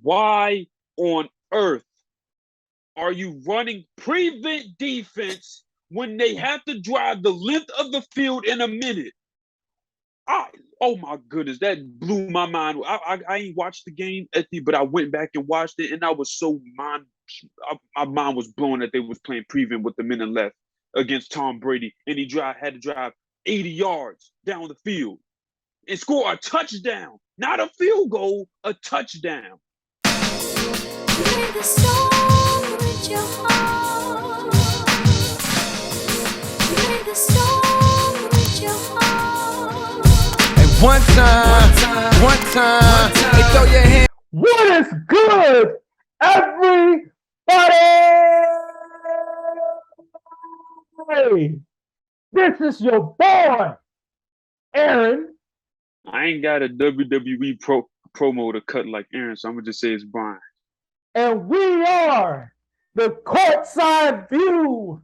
Why on earth are you running prevent defense when they have to drive the length of the field in a minute? I oh my goodness, that blew my mind. I ain't watched the game at the, but I went back and watched it, and I was so my mind was blown that they was playing prevent with the minute left against Tom Brady, and he had to drive 80 yards down the field and score a touchdown, not a field goal, a touchdown. Play the song with your heart. Play the song with your heart. And one time, hey, throw your hand. What is good, everybody? This is your boy, Aaron. I ain't got a WWE promo to cut like Aaron, so I'm gonna just say it's Brian. And we are the Courtside View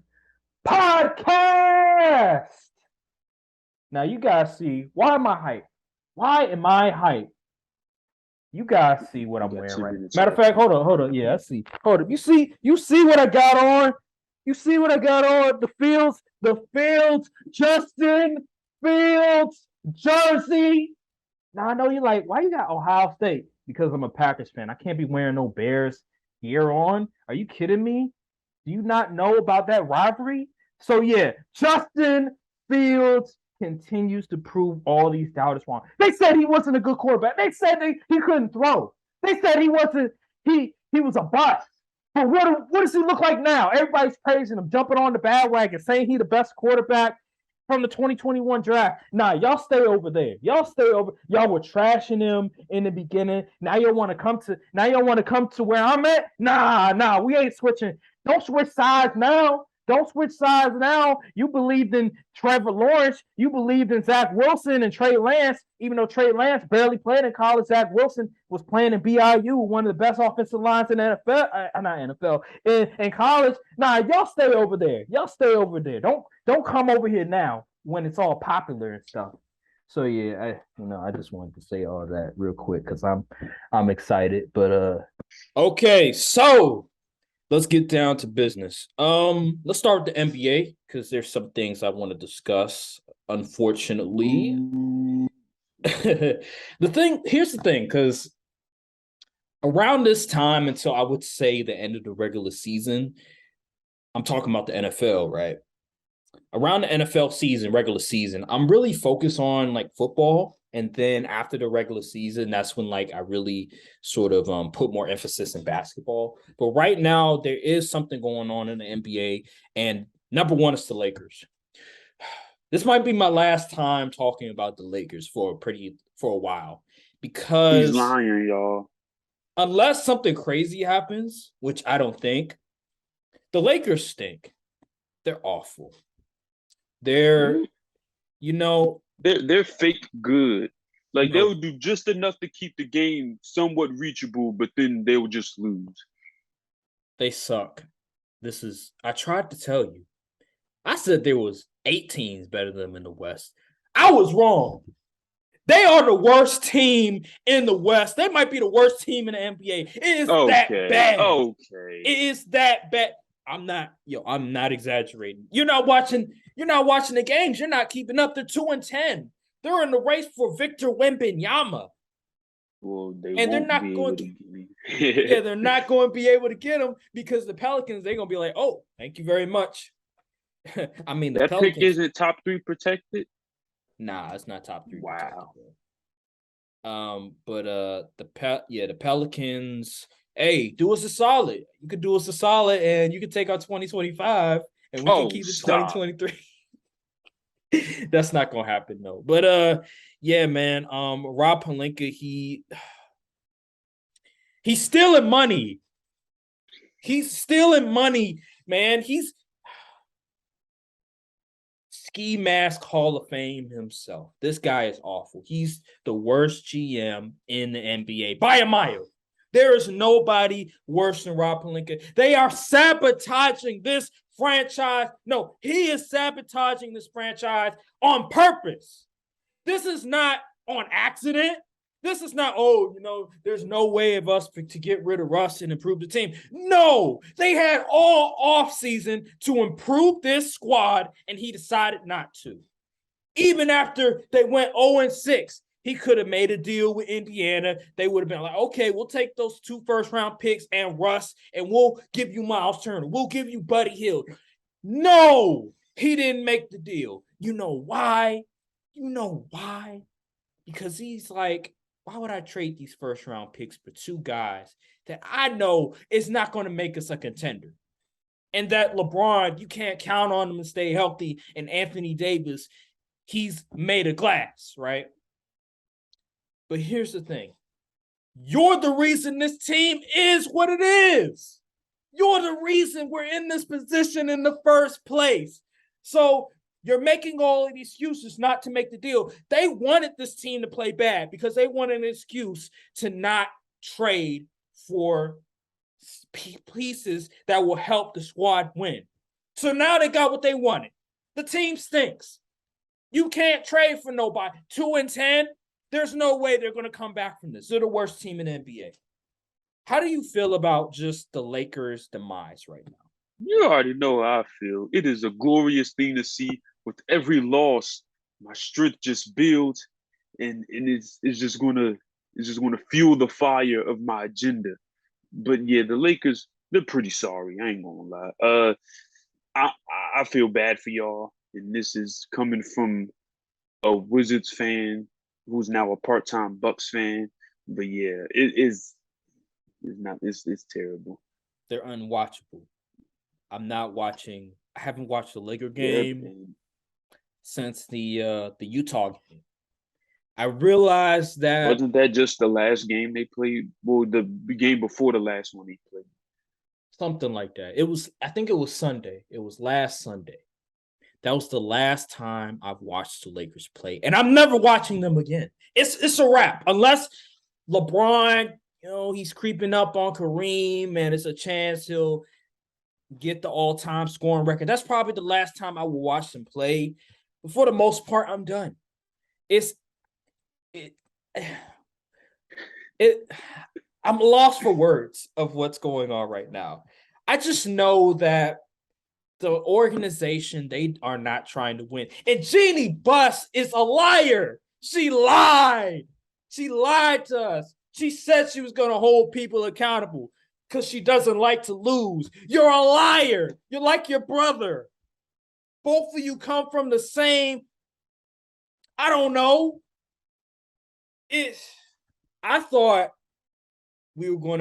Podcast. Now, you guys see, why am I hyped? Why am I hyped? You guys see what I'm wearing right now. Matter of fact, hold on. Yeah, I see. Hold up. You see what I got on? You see what I got on? The Fields, Justin Fields jersey. Now I know you're like, why you got Ohio State? Because I'm a Packers fan. I can't be wearing no Bears gear on. Are you kidding me? Do you not know about that rivalry? So yeah, Justin Fields continues to prove all these doubters wrong. They said he wasn't a good quarterback. They said he couldn't throw. They said he wasn't. He was a bust. But what does he look like now? Everybody's praising him, jumping on the bandwagon, saying he's the best quarterback from the 2021 draft. Nah, y'all stay over there. Y'all were trashing him in the beginning. Now y'all want to come to where I'm at? Nah, we ain't switching. Don't switch sides now. You believed in Trevor Lawrence. You believed in Zach Wilson and Trey Lance, even though Trey Lance barely played in college. Zach Wilson was playing in BYU, one of the best offensive lines in the NFL, in college. Nah, y'all stay over there. Don't come over here now when it's all popular and stuff. So yeah, I just wanted to say all that real quick because I'm excited. But okay, so let's get down to business. Let's start with the NBA because there's some things I want to discuss. Unfortunately, here's the thing, because around this time until I would say the end of the regular season, I'm talking about the NFL, right? Around the NFL season, regular season, I'm really focused on like football. And then after the regular season, that's when like I really sort of put more emphasis in basketball. But right now, there is something going on in the NBA. And number one is the Lakers. This might be my last time talking about the Lakers for a while. Because he's lying, y'all. Unless something crazy happens, which I don't think, the Lakers stink. They're awful. They're fake good. Like they'll do just enough to keep the game somewhat reachable, but then they'll just lose. They suck. I tried to tell you. I said there was 8 teams better than them in the West. I was wrong. They are the worst team in the West. They might be the worst team in the NBA. It is that bad. Okay. It is that bad. I'm not exaggerating. You're not watching the games. You're not keeping up. They're 2-10. They're in the race for Victor Wembanyama. Well, they're not going to they're not going to be able to get him because the Pelicans, they're going to be like, oh, thank you very much. I mean, that Pelicans, pick isn't top 3 protected? Nah, it's not top 3 wow. protected. But the Pelicans, hey, do us a solid. You could do us a solid and you can take our 2025 and we can keep the 2023. That's not gonna happen though. But yeah, man. Rob Pelinka, he's stealing money. He's stealing money, man. He's ski mask Hall of Fame himself. This guy is awful. He's the worst GM in the NBA by a mile. There is nobody worse than Rob Pelinka. They are sabotaging this franchise. No, he is sabotaging this franchise on purpose. This is not on accident. This is not, oh, there's no way of us to get rid of Russ and improve the team. No, they had all offseason to improve this squad, and he decided not to. Even after they went 0-6, he could have made a deal with Indiana. They would have been like, okay, we'll take those 2 first-round picks and Russ, and we'll give you Miles Turner. We'll give you Buddy Hield. No, he didn't make the deal. You know why? Because he's like, why would I trade these first-round picks for 2 guys that I know is not going to make us a contender? And that LeBron, you can't count on him to stay healthy. And Anthony Davis, he's made of glass, right? But here's the thing. You're the reason this team is what it is. You're the reason we're in this position in the first place. So you're making all of these excuses not to make the deal. They wanted this team to play bad because they wanted an excuse to not trade for pieces that will help the squad win. So now they got what they wanted. The team stinks. You can't trade for nobody. 2-10, there's no way they're going to come back from this. They're the worst team in the NBA. How do you feel about just the Lakers' demise right now? You already know how I feel. It is a glorious thing to see. With every loss, my strength just builds, and it's just gonna fuel the fire of my agenda. But yeah, the Lakers, they're pretty sorry. I ain't gonna lie. I feel bad for y'all, and this is coming from a Wizards fan who's now a part-time Bucks fan. But yeah, it's terrible. They're unwatchable. I'm not watching. I haven't watched the Laker Yeah, game since the Utah game. I realized that wasn't that just the last game they played? Well, the game before the last one he played. something like that. I think it was Sunday. It was last Sunday. That was the last time I've watched the Lakers play, and I'm never watching them again. It's a wrap unless LeBron, he's creeping up on Kareem, and it's a chance he'll get the all-time scoring record. That's probably the last time I will watch them play. But for the most part, I'm done. I'm lost for words of what's going on right now. I just know that the organization, they are not trying to win. And Jeannie Buss is a liar. She lied. She lied to us. She said she was going to hold people accountable because she doesn't like to lose. You're a liar. You're like your brother. Both of you come from the same, I don't know. I thought we weren't going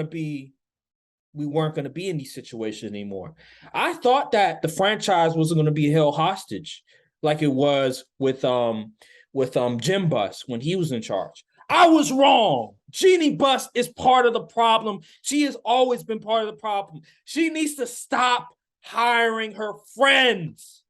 to be in these situations anymore. I thought that the franchise wasn't going to be held hostage like it was with Jim Buss when he was in charge. I was wrong. Jeannie Buss is part of the problem. She has always been part of the problem. She needs to stop hiring her friends.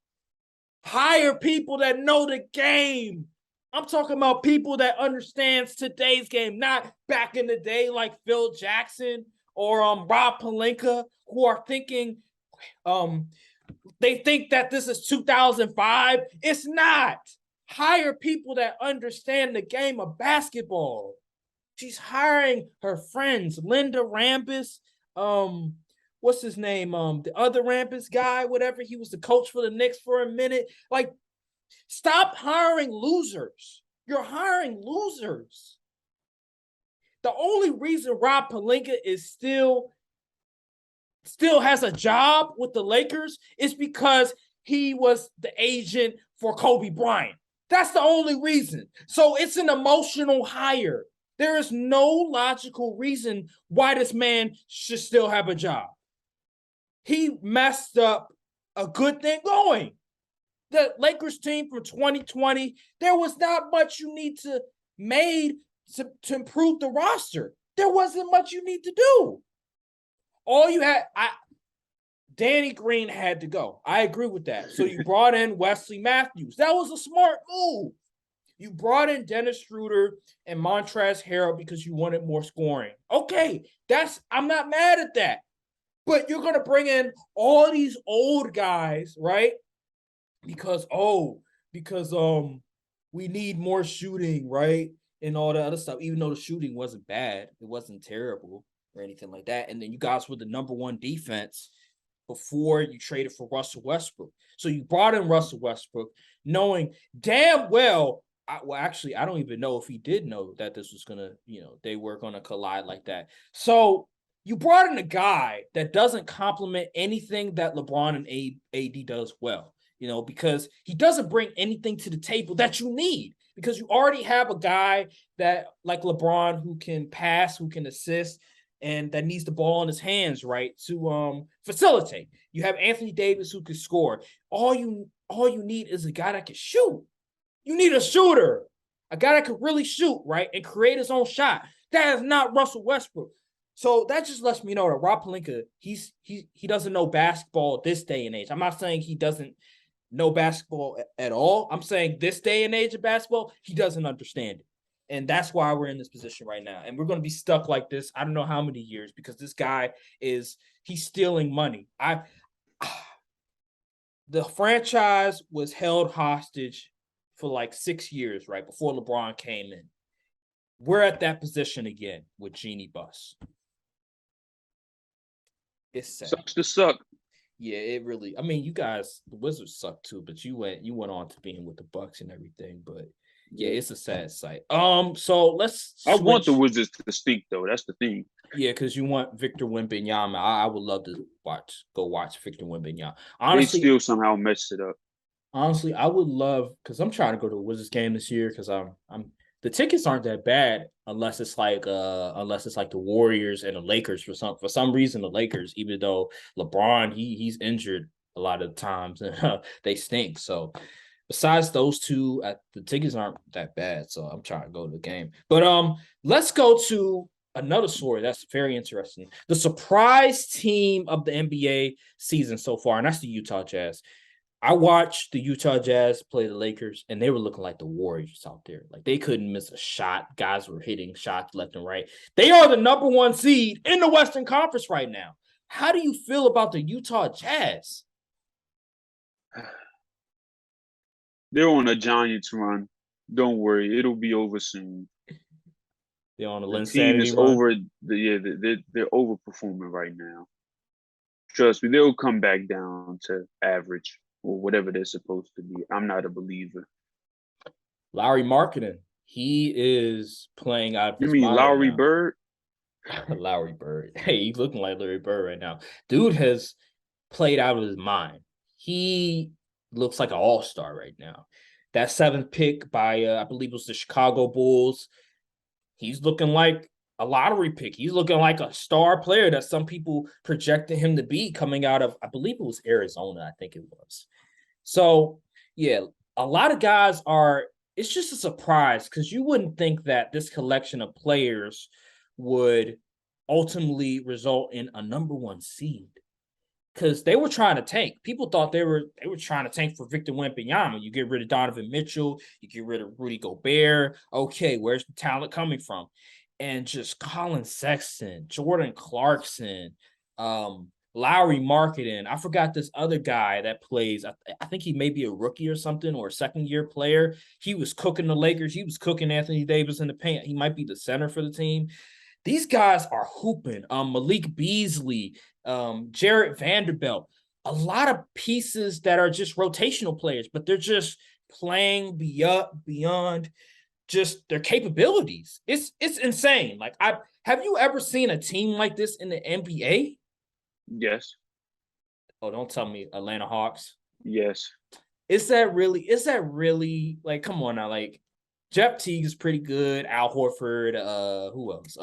Hire people that know the game. I'm talking about people that understands today's game, not back in the day like Phil Jackson or Rob Pelinka, who are thinking, they think that this is 2005. It's not. Hire people that understand the game of basketball. She's hiring her friends, Linda Rambis, what's his name? The other Rambis guy, whatever. He was the coach for the Knicks for a minute. Like, stop hiring losers. You're hiring losers. The only reason Rob Pelinka is still has a job with the Lakers is because he was the agent for Kobe Bryant. That's the only reason. So it's an emotional hire. There is no logical reason why this man should still have a job. He messed up a good thing going. The Lakers team from 2020, there was not much you need to made to improve the roster. There wasn't much you need to do. All you had, Danny Green had to go. I agree with that. So you brought in Wesley Matthews. That was a smart move. You brought in Dennis Schroeder and Montrezl Harrell because you wanted more scoring. Okay, I'm not mad at that. But you're going to bring in all these old guys, right? Because we need more shooting, right? and all the other stuff, even though the shooting wasn't bad, it wasn't terrible or anything like that. And then you guys were the number one defense before you traded for Russell Westbrook. So you brought in Russell Westbrook knowing damn well, actually, I don't even know if he did know that this was going to, they were going to collide like that. So you brought in a guy that doesn't complement anything that LeBron and AD does well, because he doesn't bring anything to the table that you need, because you already have a guy that like LeBron who can pass, who can assist, and that needs the ball in his hands, right, to facilitate. You have Anthony Davis who can score. All you need is a guy that can shoot. You need a shooter, a guy that can really shoot, right, and create his own shot. That is not Russell Westbrook. So that just lets me know that Rob Pelinka, he doesn't know basketball this day and age. I'm not saying he doesn't know basketball at all. I'm saying this day and age of basketball, he doesn't understand it. And that's why we're in this position right now. And we're going to be stuck like this, I don't know how many years, because this guy he's stealing money. The franchise was held hostage for like 6 years, right, before LeBron came in. We're at that position again with Genie Bus. It's sad. Sucks to suck. Yeah, it really. I mean, you guys, the Wizards suck too, but you went on to being with the Bucks and everything. But yeah, it's a sad sight. So let's. I want the Wizards to stink though. That's the thing. Yeah, because you want Victor Wembanyama. I would love to go watch Victor Wembanyama. Honestly, they still somehow messed it up. Honestly, I would love, because I'm trying to go to a Wizards game this year, because I'm the tickets aren't that bad unless it's like the Warriors and the Lakers for some reason. The Lakers, even though LeBron he's injured a lot of times and they stink. So besides those two, the tickets aren't that bad. So I'm trying to go to the game. But let's go to another story that's very interesting. The surprise team of the NBA season so far, and that's the Utah Jazz. I watched the Utah Jazz play the Lakers, and they were looking like the Warriors out there. Like, they couldn't miss a shot. Guys were hitting shots left and right. They are the number one seed in the Western Conference right now. How do you feel about the Utah Jazz? They're on a Giants run. Don't worry, it'll be over soon. They're on a the team is run. Over. They're overperforming right now. Trust me, they'll come back down to average or whatever they're supposed to be. I'm not a believer. Lauri Markkanen, he is playing out of his mind. You mean Lowry Bird? Lowry Bird. Hey, he's looking like Larry Bird right now. Dude has played out of his mind. He looks like an all-star right now. That 7th pick by, I believe it was the Chicago Bulls, he's looking like a lottery pick. He's looking like a star player that some people projected him to be coming out of, I believe it was Arizona, I think it was. So, yeah, a lot of guys it's just a surprise, because you wouldn't think that this collection of players would ultimately result in a number one seed, because they were trying to tank. People thought they were trying to tank for Victor Wembanyama. You get rid of Donovan Mitchell, you get rid of Rudy Gobert. Okay, where's the talent coming from? And just Colin Sexton, Jordan Clarkson, Lauri Markkanen. I forgot this other guy that plays. I think he may be a rookie or something, or a second-year player. He was cooking the Lakers. He was cooking Anthony Davis in the paint. He might be the center for the team. These guys are hooping. Malik Beasley, Jarrett Vanderbilt. A lot of pieces that are just rotational players, but they're just playing beyond just their capabilities. It's insane. Like, have you ever seen a team like this in the NBA? Yes. Oh, don't tell me Atlanta Hawks. Yes. Is that really like, come on now, like, Jeff Teague is pretty good. Al Horford, who else?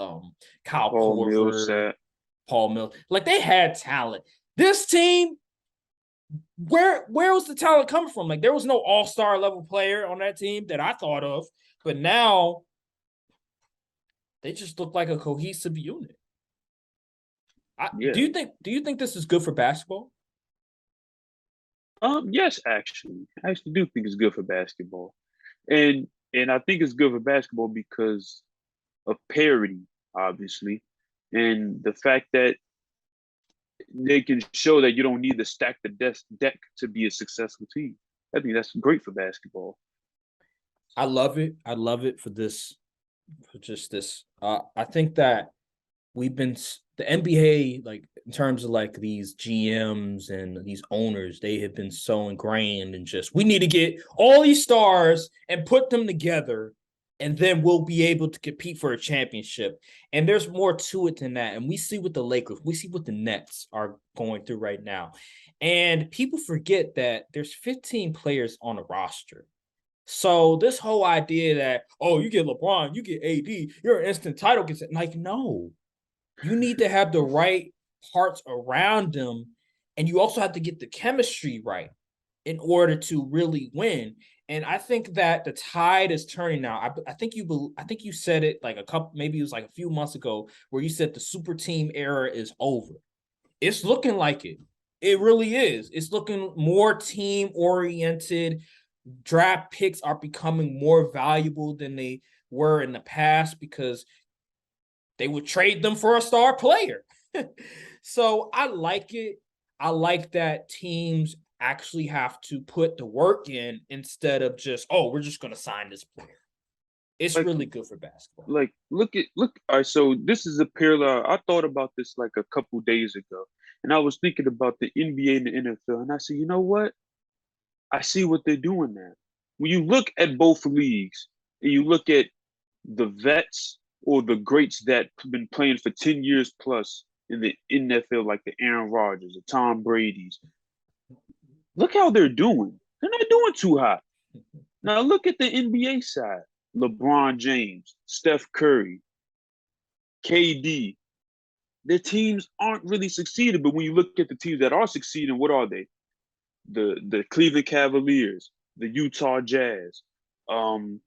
Kyle Korver, Paul Mills. Like, they had talent. This team, where was the talent coming from? Like, there was no all-star level player on that team that I thought of. But now they just look like a cohesive unit. Do you think this is good for basketball? Yes, actually. I actually do think it's good for basketball. And I think it's good for basketball because of parity, obviously. And the fact that they can show that you don't need to stack the deck to be a successful team. I think that's great for basketball. I love it. I love it for this just this. I think that the NBA, like in terms of like these GMs and these owners, they have been so ingrained in just we need to get all these stars and put them together, and then we'll be able to compete for a championship. And there's more to it than that. And we see what the Lakers, we see what the Nets are going through right now. And people forget that there's 15 players on a roster. So this whole idea that, oh, you get LeBron, you get AD, you're an instant title gets like, no. You need to have the right parts around them, and you also have to get the chemistry right in order to really win. And I think that the tide is turning now. I think you said it like maybe it was like a few months ago, where you said the super team era is over. It's looking like it. It really is. It's looking more team oriented. Draft picks are becoming more valuable than they were in the past because they would trade them for a star player. So I like it. I like that teams actually have to put the work in instead of just, oh, we're just going to sign this player. It's like, really good for basketball. Like, look. All right, so this is a parallel. I thought about this like a couple days ago, and I was thinking about the NBA and the NFL, and I said, you know what? I see what they're doing now. When you look at both leagues, and you look at the vets or the greats that have been playing for 10 years plus in the NFL, like the Aaron Rodgers, the Tom Brady's, look how they're doing. They're not doing too hot. Now look at the NBA side. LeBron James, Steph Curry, KD. Their teams aren't really succeeding, but when you look at the teams that are succeeding, what are they? The Cleveland Cavaliers, the Utah Jazz, the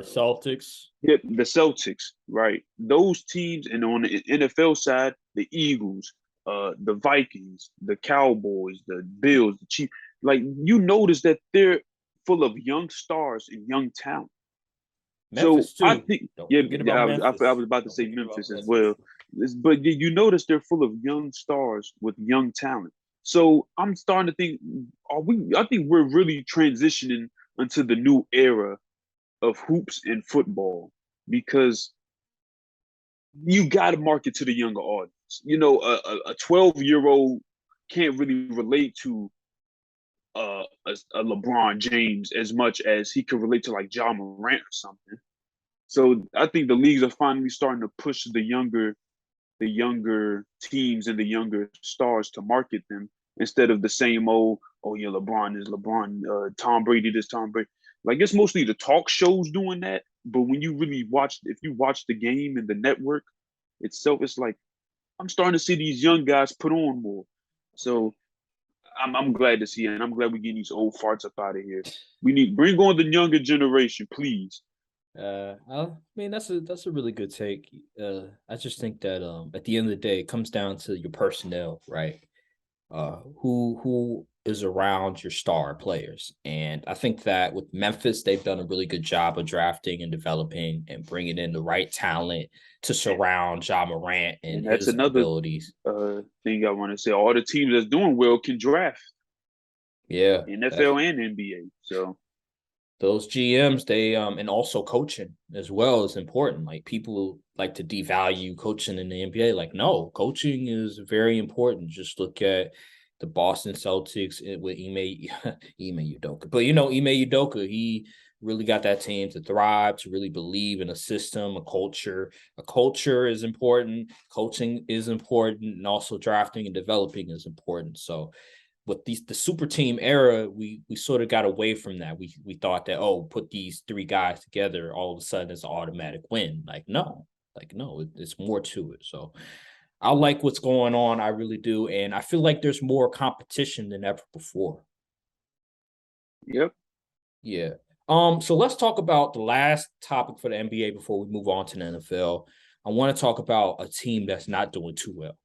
Celtics. Yeah, the Celtics, right? Those teams, and on the NFL side, the Eagles, the Vikings, the Cowboys, the Bills, the Chiefs. Like, you notice that they're full of young stars and young talent. Memphis so too. I think, I was about to say Memphis as well. But you notice they're full of young stars with young talent. So I'm starting to think, I think we're really transitioning into the new era of hoops and football, because you got to market to the younger audience. You know, a 12-year-old can't really relate to a LeBron James as much as he could relate to like Ja Morant or something. So I think the leagues are finally starting to push the younger teams and the younger stars to market them, instead of the same old, oh yeah, LeBron is LeBron, Tom Brady this, Tom Brady. Like, it's mostly the talk shows doing that. But when you really if you watch the game and the network itself, it's like, I'm starting to see these young guys put on more. So I'm glad to see it, and I'm glad we're getting these old farts up out of here. We need bring on the younger generation, please. I mean, that's a really good take. I just think that at the end of the day, it comes down to your personnel, right? Who is around your star players. And I think that with Memphis, they've done a really good job of drafting and developing and bringing in the right talent to surround Ja Morant and that's his another abilities. Thing I want to say. All the teams that's doing well can draft. Yeah. NFL and NBA. So those GMs, they and also coaching as well is important. Like, people like to devalue coaching in the NBA. Like, no, coaching is very important. Just look at the Boston Celtics with Ime Udoka. But Ime Udoka, he really got that team to thrive, to really believe in a system, a culture. A culture is important. Coaching is important, and also drafting and developing is important. So with the super team era, we sort of got away from that. We thought that, oh, put these three guys together, all of a sudden it's an automatic win. No, it's more to it. So I like what's going on. I really do. And I feel like there's more competition than ever before. Yep. Yeah. So let's talk about the last topic for the NBA before we move on to the NFL. I want to talk about a team that's not doing too well.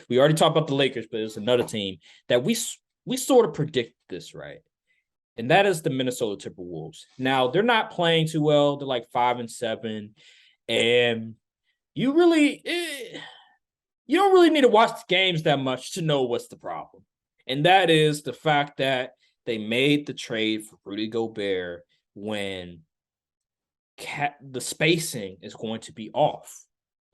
We already talked about the Lakers, but it's another team that we sort of predict this, right? And that is the Minnesota Timberwolves. Now, they're not playing too well. They're like 5-7. And you don't really need to watch the games that much to know what's the problem. And that is the fact that they made the trade for Rudy Gobert when the spacing is going to be off.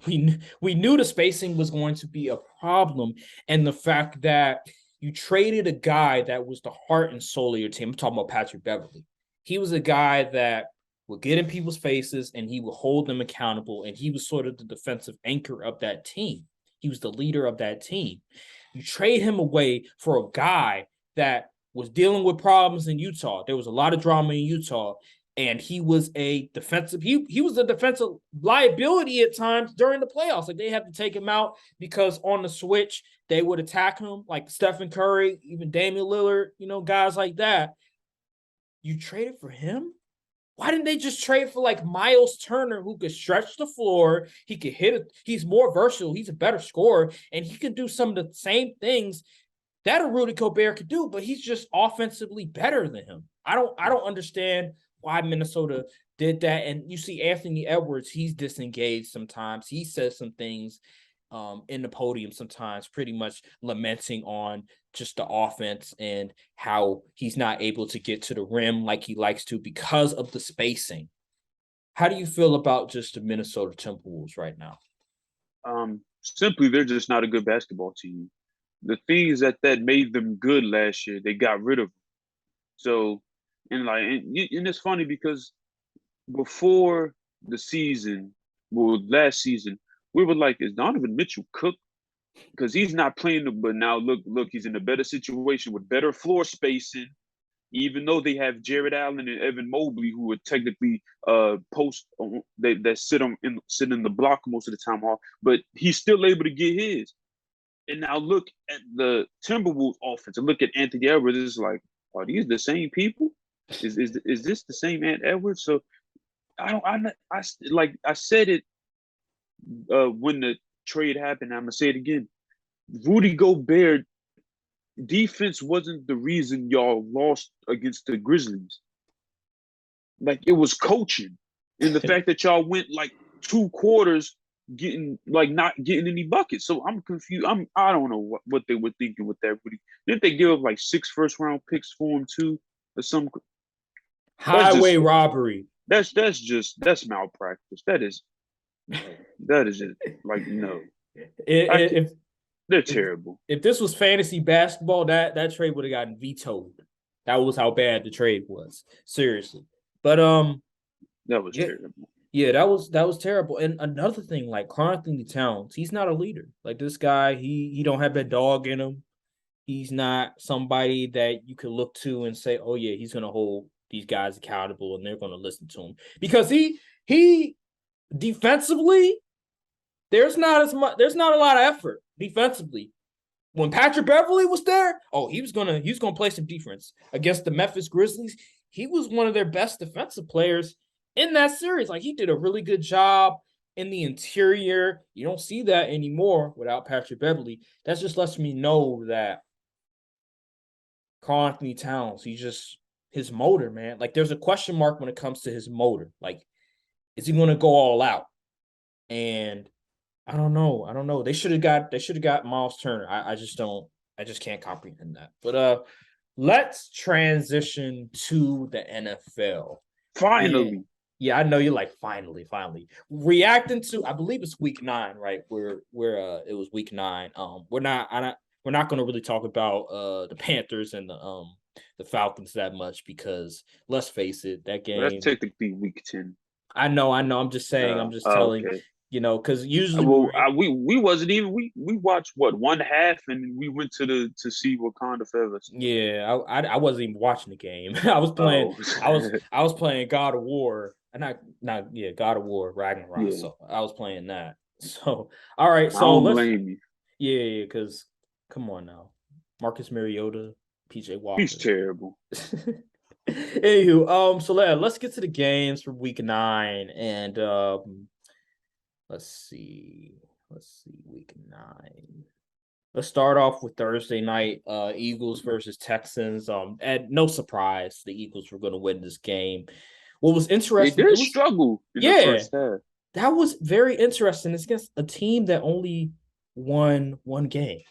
We knew the spacing was going to be a problem, and the fact that you traded a guy that was the heart and soul of your team. I'm talking about Patrick Beverley. He was a guy that would get in people's faces and he would hold them accountable, and he was sort of the defensive anchor of that team. He was the leader of that team. You trade him away for a guy that was dealing with problems in Utah. There was a lot of drama in Utah, and he was a defensive. He was a defensive liability at times during the playoffs. Like, they had to take him out because on the switch they would attack him, like Stephen Curry, even Damian Lillard, guys like that. You traded for him? Why didn't they just trade for like Miles Turner, who could stretch the floor? He could hit it. He's more versatile. He's a better scorer, and he can do some of the same things that a Rudy Gobert could do, but he's just offensively better than him. I don't understand why Minnesota did that. And you see Anthony Edwards, he's disengaged sometimes. He says some things in the podium sometimes, pretty much lamenting on just the offense and how he's not able to get to the rim like he likes to because of the spacing. How do you feel about just the Minnesota Timberwolves right now? Simply, they're just not a good basketball team. The things that made them good last year, they got rid of. So, and it's funny because before the season, last season, we were like, is Donovan Mitchell cooked? Because he's not playing, but now look, he's in a better situation with better floor spacing. Even though they have Jared Allen and Evan Mobley, who are technically post that sit in the block most of the time, but he's still able to get his. And now look at the Timberwolves offense and look at Anthony Edwards. It's like, are these the same people? Is this the same Ant Edwards? So I said it when the trade happened. I'm gonna say it again. Rudy Gobert defense wasn't the reason y'all lost against the Grizzlies. Like, it was coaching, and the fact that y'all went like 2 quarters not getting any buckets. So I'm confused. I don't know what they were thinking with that. Didn't they give up like 6 first-round picks for him too, or some highway robbery? That's malpractice. That is just like, no. They're terrible. If this was fantasy basketball, that trade would have gotten vetoed. That was how bad the trade was. Seriously. But that was terrible. Yeah, that was terrible. And another thing, like Karl-Anthony Towns, he's not a leader. Like, this guy, he don't have that dog in him. He's not somebody that you could look to and say, oh yeah, he's gonna hold these guys accountable and they're gonna listen to him. Because he defensively, there's not a lot of effort defensively. When Patrick Beverley was there, he was gonna play some defense against the Memphis Grizzlies. He was one of their best defensive players in that series. Like, he did a really good job in the interior. You don't see that anymore without Patrick Beverley. That just lets me know that Karl-Anthony Towns, his motor, man. Like, there's a question mark when it comes to his motor. Like, is he going to go all out? And I don't know. They should have got Miles Turner. I just can't comprehend that. But let's transition to the NFL. Finally. Yeah, I know you're like, finally. Reacting to, I believe it's week 9, right? Where it was week 9. We're not going to really talk about the Panthers and the Falcons that much, because let's face it, that game. That's technically week 10. I know. I'm just saying. I'm just telling. Okay. Because usually we wasn't even we watched one half and we went to see Wakanda Forever. Yeah, I wasn't even watching the game. I was playing. I was playing God of War, and God of War Ragnarok. Yeah. So I was playing that. So all right. So I don't blame you. Yeah, because come on now, Marcus Mariota, PJ Walker. He's terrible. Anywho, so let's get to the games for week 9, and let's see, week 9. Let's start off with Thursday night, Eagles versus Texans. And no surprise, the Eagles were going to win this game. What was interesting? They did struggle in the first half. That was very interesting. It's against a team that only won 1 game.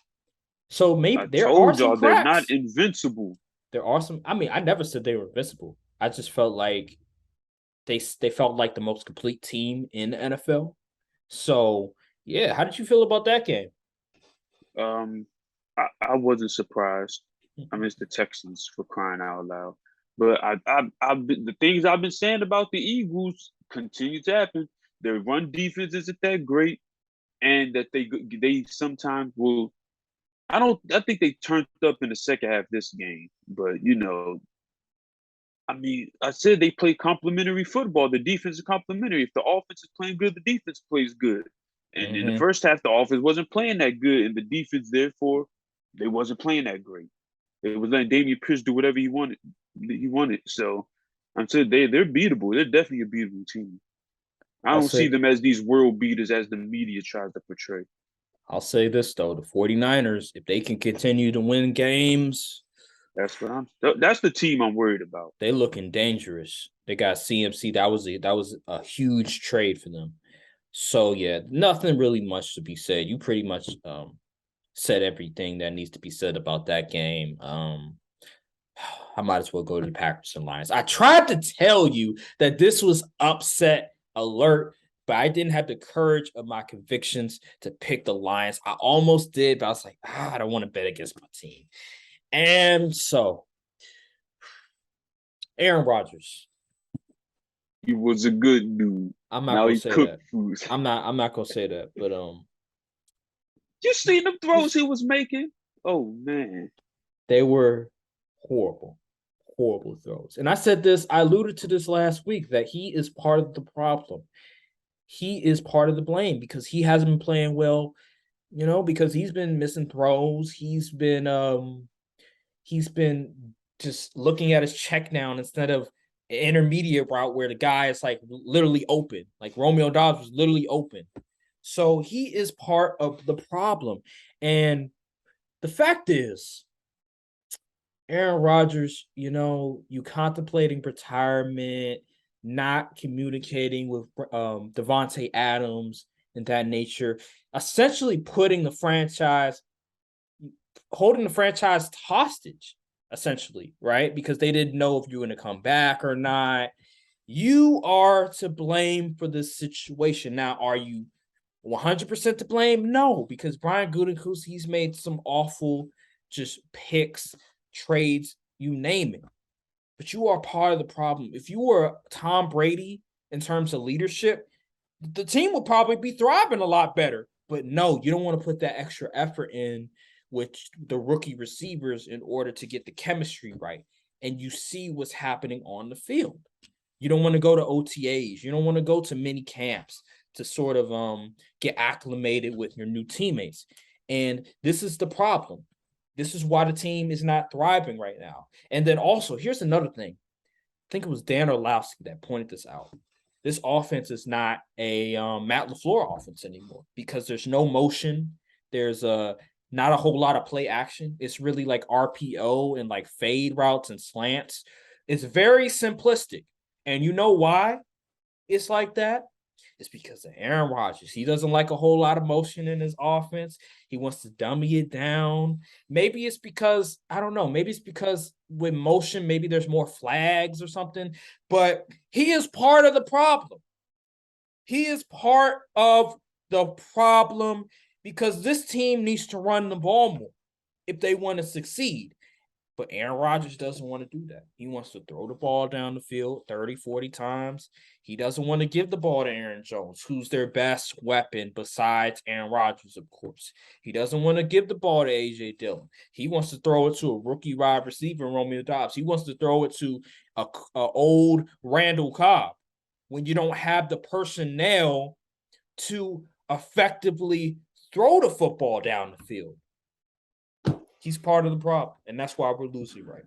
So maybe there are some cracks. They're not invincible. There are some. I mean, I never said they were invincible. I just felt like they felt like the most complete team in the NFL. So yeah, how did you feel about that game? I wasn't surprised. I mean, it's the Texans for crying out loud. But the things I've been saying about the Eagles continue to happen. Their run defense isn't that great, and that they sometimes will. I think they turned up in the second half of this game, but I mean, I said they play complementary football. The defense is complementary. If the offense is playing good, the defense plays good. And in the first half, the offense wasn't playing that good, and the defense, therefore, they wasn't playing that great. It was letting Damian Pierce do whatever he wanted. He wanted. So I'm saying they're beatable. They're definitely a beatable team. I I'll don't see say them as these world beaters as the media tries to portray. I'll say this though, the 49ers, if they can continue to win games, That's the team I'm worried about. they looking dangerous. They got CMC. That was a huge trade for them. So yeah, nothing really much to be said. You pretty much said everything that needs to be said about that game. I might as well go to the Packers and Lions. I tried to tell you that this was upset alert, but I didn't have the courage of my convictions to pick the Lions. I almost did, but I was like, I don't want to bet against my team. And so, Aaron Rodgers. He was a good dude. I'm not now gonna he say cooked that. food. I'm not gonna say that, but You seen the throws he was making? Oh man. they were horrible, horrible throws. And I alluded to this last week, that he is part of the problem. He is part of the blame because he hasn't been playing well, because he's been missing throws. He's been just looking at his check down instead of an intermediate route where the guy is like literally open. Like Romeo Dobbs was literally open. So he is part of the problem. And the fact is, Aaron Rodgers, you contemplating retirement, not communicating with Devontae Adams and that nature, essentially holding the franchise hostage, essentially, right? Because they didn't know if you were going to come back or not. You are to blame for this situation. Now, are you 100% to blame? No, because Brian Gutekunst, he's made some awful just picks, trades, you name it. But you are part of the problem. If you were Tom Brady in terms of leadership, the team would probably be thriving a lot better. But no, you don't want to put that extra effort in with the rookie receivers in order to get the chemistry right. And you see what's happening on the field. You don't want to go to OTAs. You don't want to go to mini camps to sort of get acclimated with your new teammates. And this is the problem. This is why the team is not thriving right now. And then also, here's another thing. I think it was Dan Orlovsky that pointed this out. This offense is not a Matt LaFleur offense anymore because there's no motion. There's not a whole lot of play action. It's really like RPO and like fade routes and slants. It's very simplistic. And you know why it's like that? It's because of Aaron Rodgers. He doesn't like a whole lot of motion in his offense. He wants to dummy it down. Maybe it's because, I don't know, maybe it's because with motion, maybe there's more flags or something. But he is part of the problem. He is part of the problem because this team needs to run the ball more if they want to succeed. But Aaron Rodgers doesn't want to do that. He wants to throw the ball down the field 30, 40 times. He doesn't want to give the ball to Aaron Jones, who's their best weapon besides Aaron Rodgers, of course. He doesn't want to give the ball to A.J. Dillon. He wants to throw it to a rookie wide receiver, Romeo Dobbs. He wants to throw it to a old Randall Cobb when you don't have the personnel to effectively throw the football down the field. He's part of the problem, and that's why we're losing right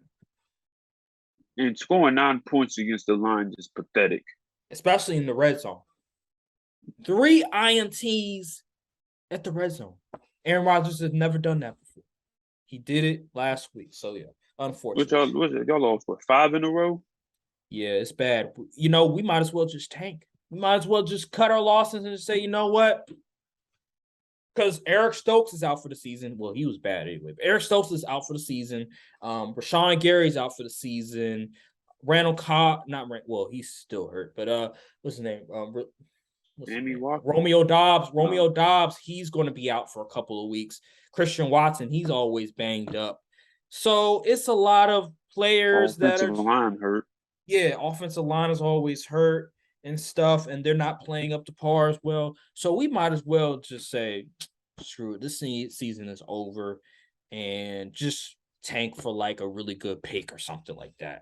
now. And scoring 9 points against the Lions is pathetic. Especially in the red zone. 3 INTs at the red zone. Aaron Rodgers has never done that before. He did it last week. So, yeah, unfortunately. Y'all lost, 5 in a row? Yeah, it's bad. We might as well just tank. We might as well just cut our losses and just say, you know what? Because Eric Stokes is out for the season. Well, he was bad anyway. But Eric Stokes is out for the season. Rashawn Gary's out for the season. Randall Cobb, well, he's still hurt, but what's his name? Sammy Walker. Romeo Dobbs. Romeo Dobbs, he's going to be out for a couple of weeks. Christian Watson, he's always banged up. So it's a lot of players that are line hurt. Yeah, offensive line is always hurt and stuff, and they're not playing up to par as well. So we might as well just say, screw it, this season is over, and just tank for like a really good pick or something like that.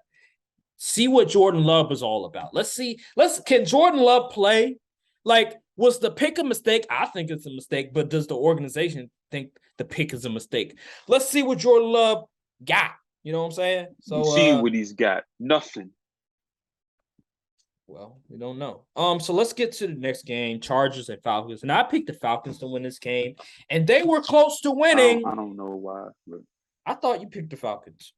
See what Jordan Love is all about. Let's see. Can Jordan Love play? Like, was the pick a mistake? I think it's a mistake, but does the organization think the pick is a mistake? Let's see what Jordan Love got. You know what I'm saying? So see what he's got. Nothing. Well, we don't know. So let's get to the next game, Chargers and Falcons. And I picked the Falcons to win this game, and they were close to winning. I don't know why, but I thought you picked the Falcons.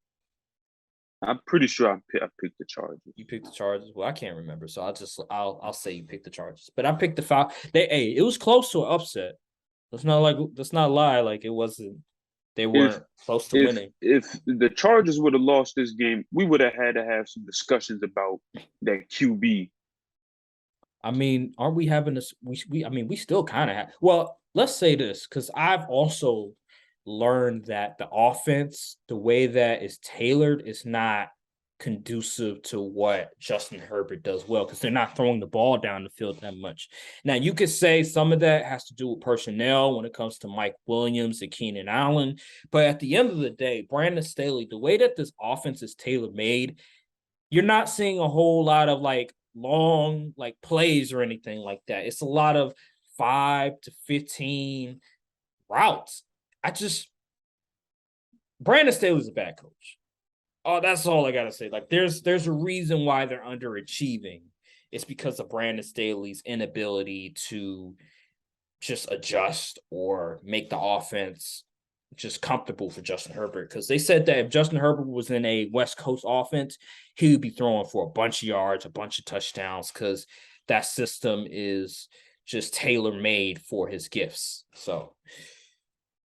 I'm pretty sure I picked the Chargers. You picked the Chargers. Well, I can't remember, so I'll say you picked the Chargers. But I picked the Falcons. It was close to an upset. Let's not lie. Like it wasn't. They weren't close to winning. If the Chargers would have lost this game, we would have had to have some discussions about that QB. I mean, aren't we having this? We still kind of have. Well, let's say this, because I've also learned that the offense, the way that is tailored, is not conducive to what Justin Herbert does well, because they're not throwing the ball down the field that much. Now, you could say some of that has to do with personnel when it comes to Mike Williams and Keenan Allen, but at the end of the day, Brandon Staley, the way that this offense is tailor-made, you're not seeing a whole lot of like long like plays or anything like that. It's a lot of 5 to 15 routes. Brandon Staley's a bad coach. Oh, that's all I gotta say. Like, there's a reason why they're underachieving. It's because of Brandon Staley's inability to just adjust or make the offense just comfortable for Justin Herbert. Because they said that if Justin Herbert was in a West Coast offense, he would be throwing for a bunch of yards, a bunch of touchdowns, because that system is just tailor-made for his gifts. So,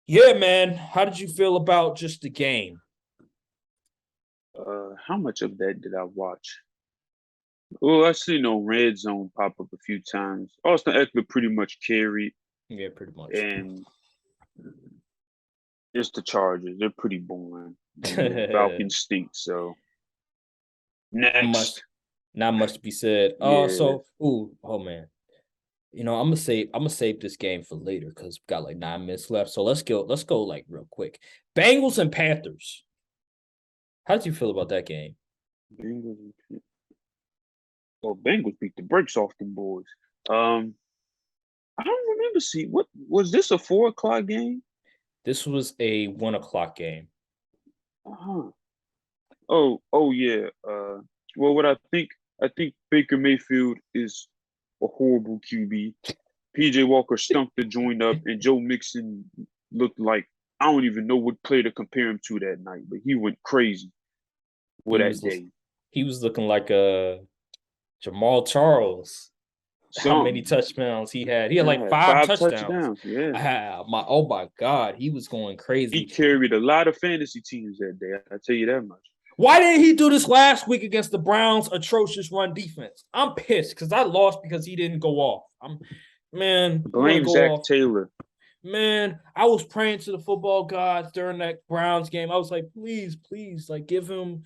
yeah, man, how did you feel about just the game? How much of that did I watch? Well, I seen Red Zone pop up a few times. Austin Eckler pretty much carried. Yeah, pretty much. And it's the Chargers. They're pretty boring. Falcons stink, so next. Not much to be said. Yeah. Oh man. You know, I'm gonna save this game for later because we've got like 9 minutes left. So let's go like real quick. Bengals and Panthers. How did you feel about that game? Bengals beat the brakes off them boys. I don't remember. What was this, a 4 o'clock game? This was a 1 o'clock game. Oh yeah. Well, what I think Baker Mayfield is a horrible QB. PJ Walker stunk the joint up, and Joe Mixon looked like, I don't even know what player to compare him to that night, but he went crazy with that day. He was looking like a Jamal Charles. How many touchdowns he had? He had like 5 touchdowns. Yeah. Oh my God, he was going crazy. He carried a lot of fantasy teams that day. I tell you that much. Why didn't he do this last week against the Browns' atrocious run defense? I'm pissed because I lost because he didn't go off. Blame Zach Taylor. Man, I was praying to the football gods during that Browns game. I was like, please, like give him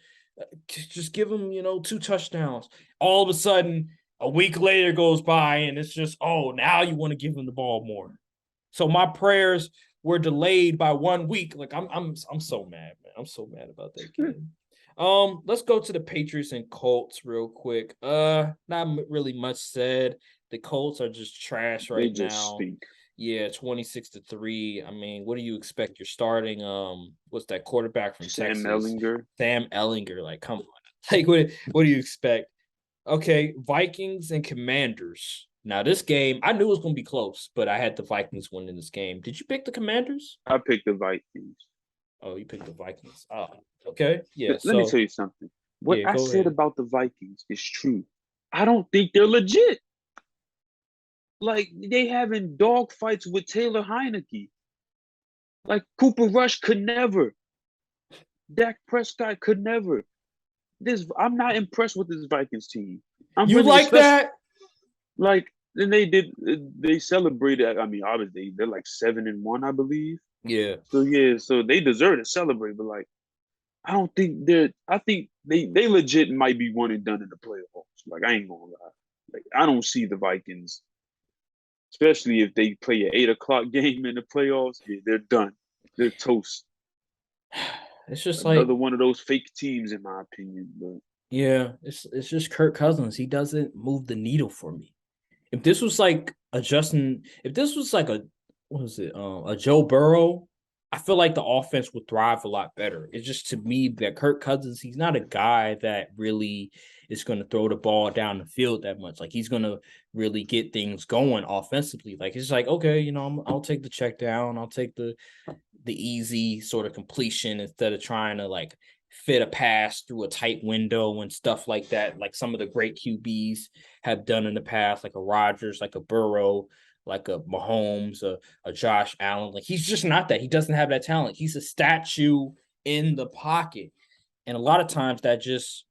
2 touchdowns. All of a sudden, a week later goes by and it's just, now you want to give him the ball more. So my prayers were delayed by 1 week. Like I'm so mad, man. I'm so mad about that game. Let's go to the Patriots and Colts real quick. Not really much said. The Colts are just trash right now. They just stink. Yeah, 26-3. I mean, what do you expect? You're starting what's that quarterback from Texas? Sam Ellinger. Like, come on. Like, what do you expect? Okay, Vikings and Commanders. Now, this game, I knew it was going to be close, but I had the Vikings winning this game. Did you pick the Commanders? I picked the Vikings. Oh, you picked the Vikings. Oh, okay. Yeah. Let me tell you something. What I said about the Vikings is true. I don't think they're legit. Like, they having dog fights with Taylor Heineke. Like, Cooper Rush could never. Dak Prescott could never. I'm not impressed with this Vikings team. I'm You really, like especially that? like, then they celebrated. I mean, obviously they're like 7-1, I believe. Yeah. So yeah, so they deserve to celebrate, but like I don't think they're. I think they legit might be one and done in the playoffs. Like I ain't gonna lie. Like I don't see the Vikings, especially if they play an 8 o'clock game in the playoffs. Yeah, they're done. They're toast. It's just like, Another one of those fake teams, in my opinion. But yeah, it's just Kirk Cousins. He doesn't move the needle for me. If this was like a Justin, if this was like a what was it, a Joe Burrow, I feel like the offense would thrive a lot better. It's just to me that Kirk Cousins, he's not a guy that really is going to throw the ball down the field that much. Like he's going to really get things going offensively. Like it's like, okay, I'll take the check down, I'll take the easy sort of completion instead of trying to like fit a pass through a tight window and stuff like that, like some of the great QBs have done in the past, like a Rodgers, like a Burrow, like a Mahomes, a Josh Allen. Like he's just not that. He doesn't have that talent. He's a statue in the pocket. And a lot of times that just,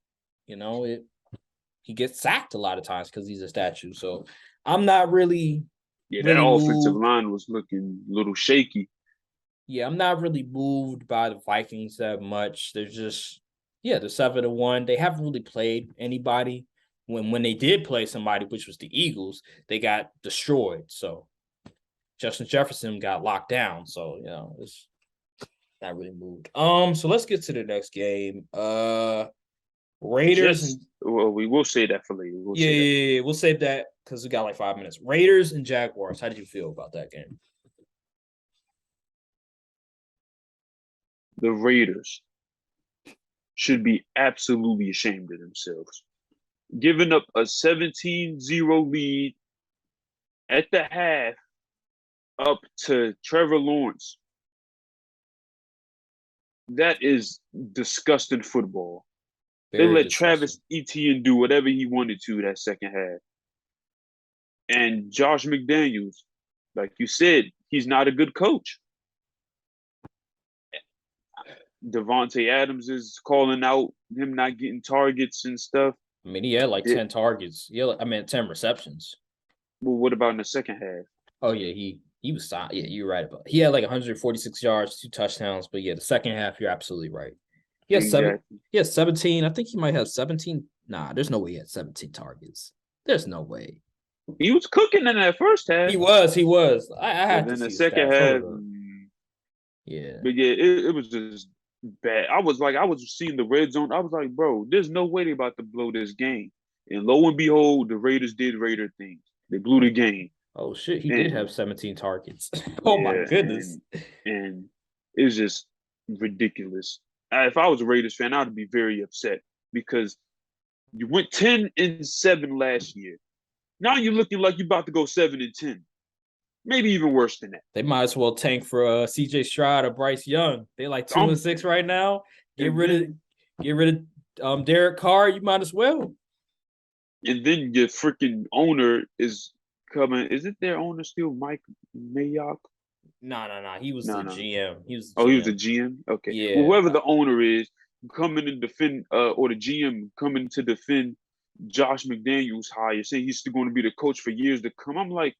he gets sacked a lot of times because he's a statue. So I'm not really, yeah, that really offensive moved. line was looking a little shaky. Yeah, I'm not really moved by the Vikings that much. They're just, yeah, they're 7-1. They haven't really played anybody. When they did play somebody, which was the Eagles, they got destroyed. So Justin Jefferson got locked down. So it's not really moved. So let's get to the next game. Raiders and Well, we will say that for later. yeah, we'll save that because we got like 5 minutes. Raiders and Jaguars. How did you feel about that game? The Raiders should be absolutely ashamed of themselves. Giving up a 17-0 lead at the half up to Trevor Lawrence. That is disgusting football. They Very let disgusting. Travis Etienne do whatever he wanted to that second half. And Josh McDaniels, like you said, he's not a good coach. Devontae Adams is calling out him not getting targets and stuff. I mean, he had like 10 targets. 10 receptions. Well, what about in the second half? Oh yeah, he was solid. Yeah, you're right about. He had like 146 yards, 2 touchdowns. But yeah, the second half, you're absolutely right. He has Exactly. He has 17. I think he might have 17. Nah, there's no way he had 17 targets. There's no way. He was cooking in that first half. He was. I had to then the see the second stats. half, Yeah. but yeah, it was just bad. I was seeing the red zone. I was like, bro, there's no way they about to blow this game. And lo and behold, the Raiders did Raider things. They blew the game. Oh shit, he did And have 17 targets. Oh my yeah, goodness. and it was just ridiculous. If I was a Raiders fan, I'd be very upset because you went 10-7 last year. Now you're looking like you're about to go 7-10, maybe even worse than that. They might as well tank for CJ Stroud or Bryce Young. They like 2-6 right now. Get rid of Derek Carr. You might as well. And then your freaking owner is coming. Is it their owner still, Mike Mayock? No. He was the No. GM. He was. He was the GM. Okay. Yeah. Well, whoever the owner is coming to defend, or the GM coming to defend Josh McDaniels' hire, saying he's still going to be the coach for years to come. I'm like,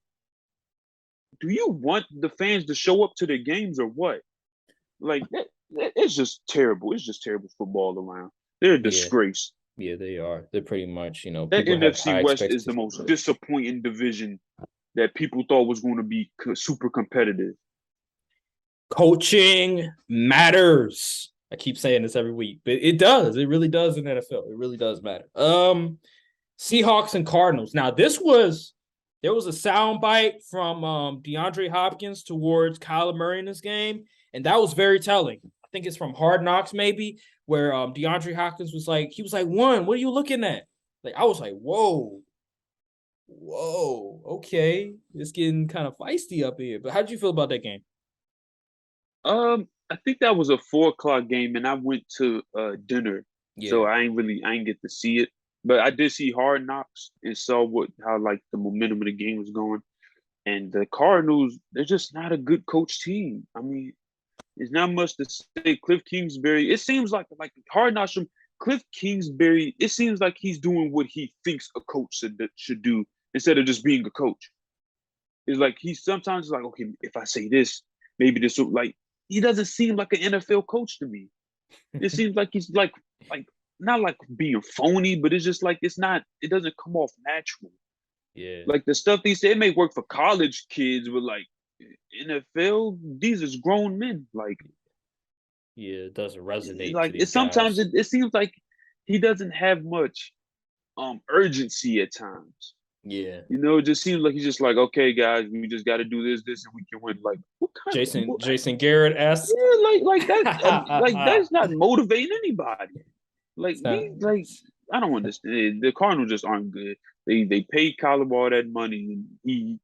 do you want the fans to show up to the games or what? Like, it's just terrible. It's just terrible football around. They're a disgrace. Yeah, they are. They're pretty much, That people have NFC high West is the expectations. most disappointing division that people thought was going to be super competitive. Coaching matters. I keep saying this every week, but it does. It really does in NFL. It really does matter. Seahawks and Cardinals. Now, there was a soundbite from DeAndre Hopkins towards Kyler Murray in this game, and that was very telling. I think it's from Hard Knocks, maybe, where DeAndre Hopkins was like, "One, what are you looking at?" Like, I was like, whoa, okay, it's getting kind of feisty up here. But how did you feel about that game? I think that was a 4 o'clock game, and I went to dinner, so I ain't get to see it. But I did see Hard Knocks and saw how like the momentum of the game was going. And the Cardinals, they're just not a good coach team. I mean, there's not much to say. Cliff Kingsbury, it seems like Hard Knocks Cliff Kingsbury, it seems like he's doing what he thinks a coach should do instead of just being a coach. It's like he's sometimes like, okay, if I say this, maybe this will like. He doesn't seem like an NFL coach to me. It seems like he's like not like being phony, but it's just like it's not. It doesn't come off natural. Yeah. Like the stuff he said, it may work for college kids, but like NFL, these is grown men. Like, yeah, it doesn't resonate like to these sometimes guys. it seems like he doesn't have much urgency at times. Yeah. You know, it just seems like he's just like, okay, guys, we just got to do this, and we can win. Like, what kind of Jason Garrett-esque. yeah, like that, like that's not motivating anybody. Like not, like I don't understand. The Cardinals just aren't good. They paid Kyler all that money, and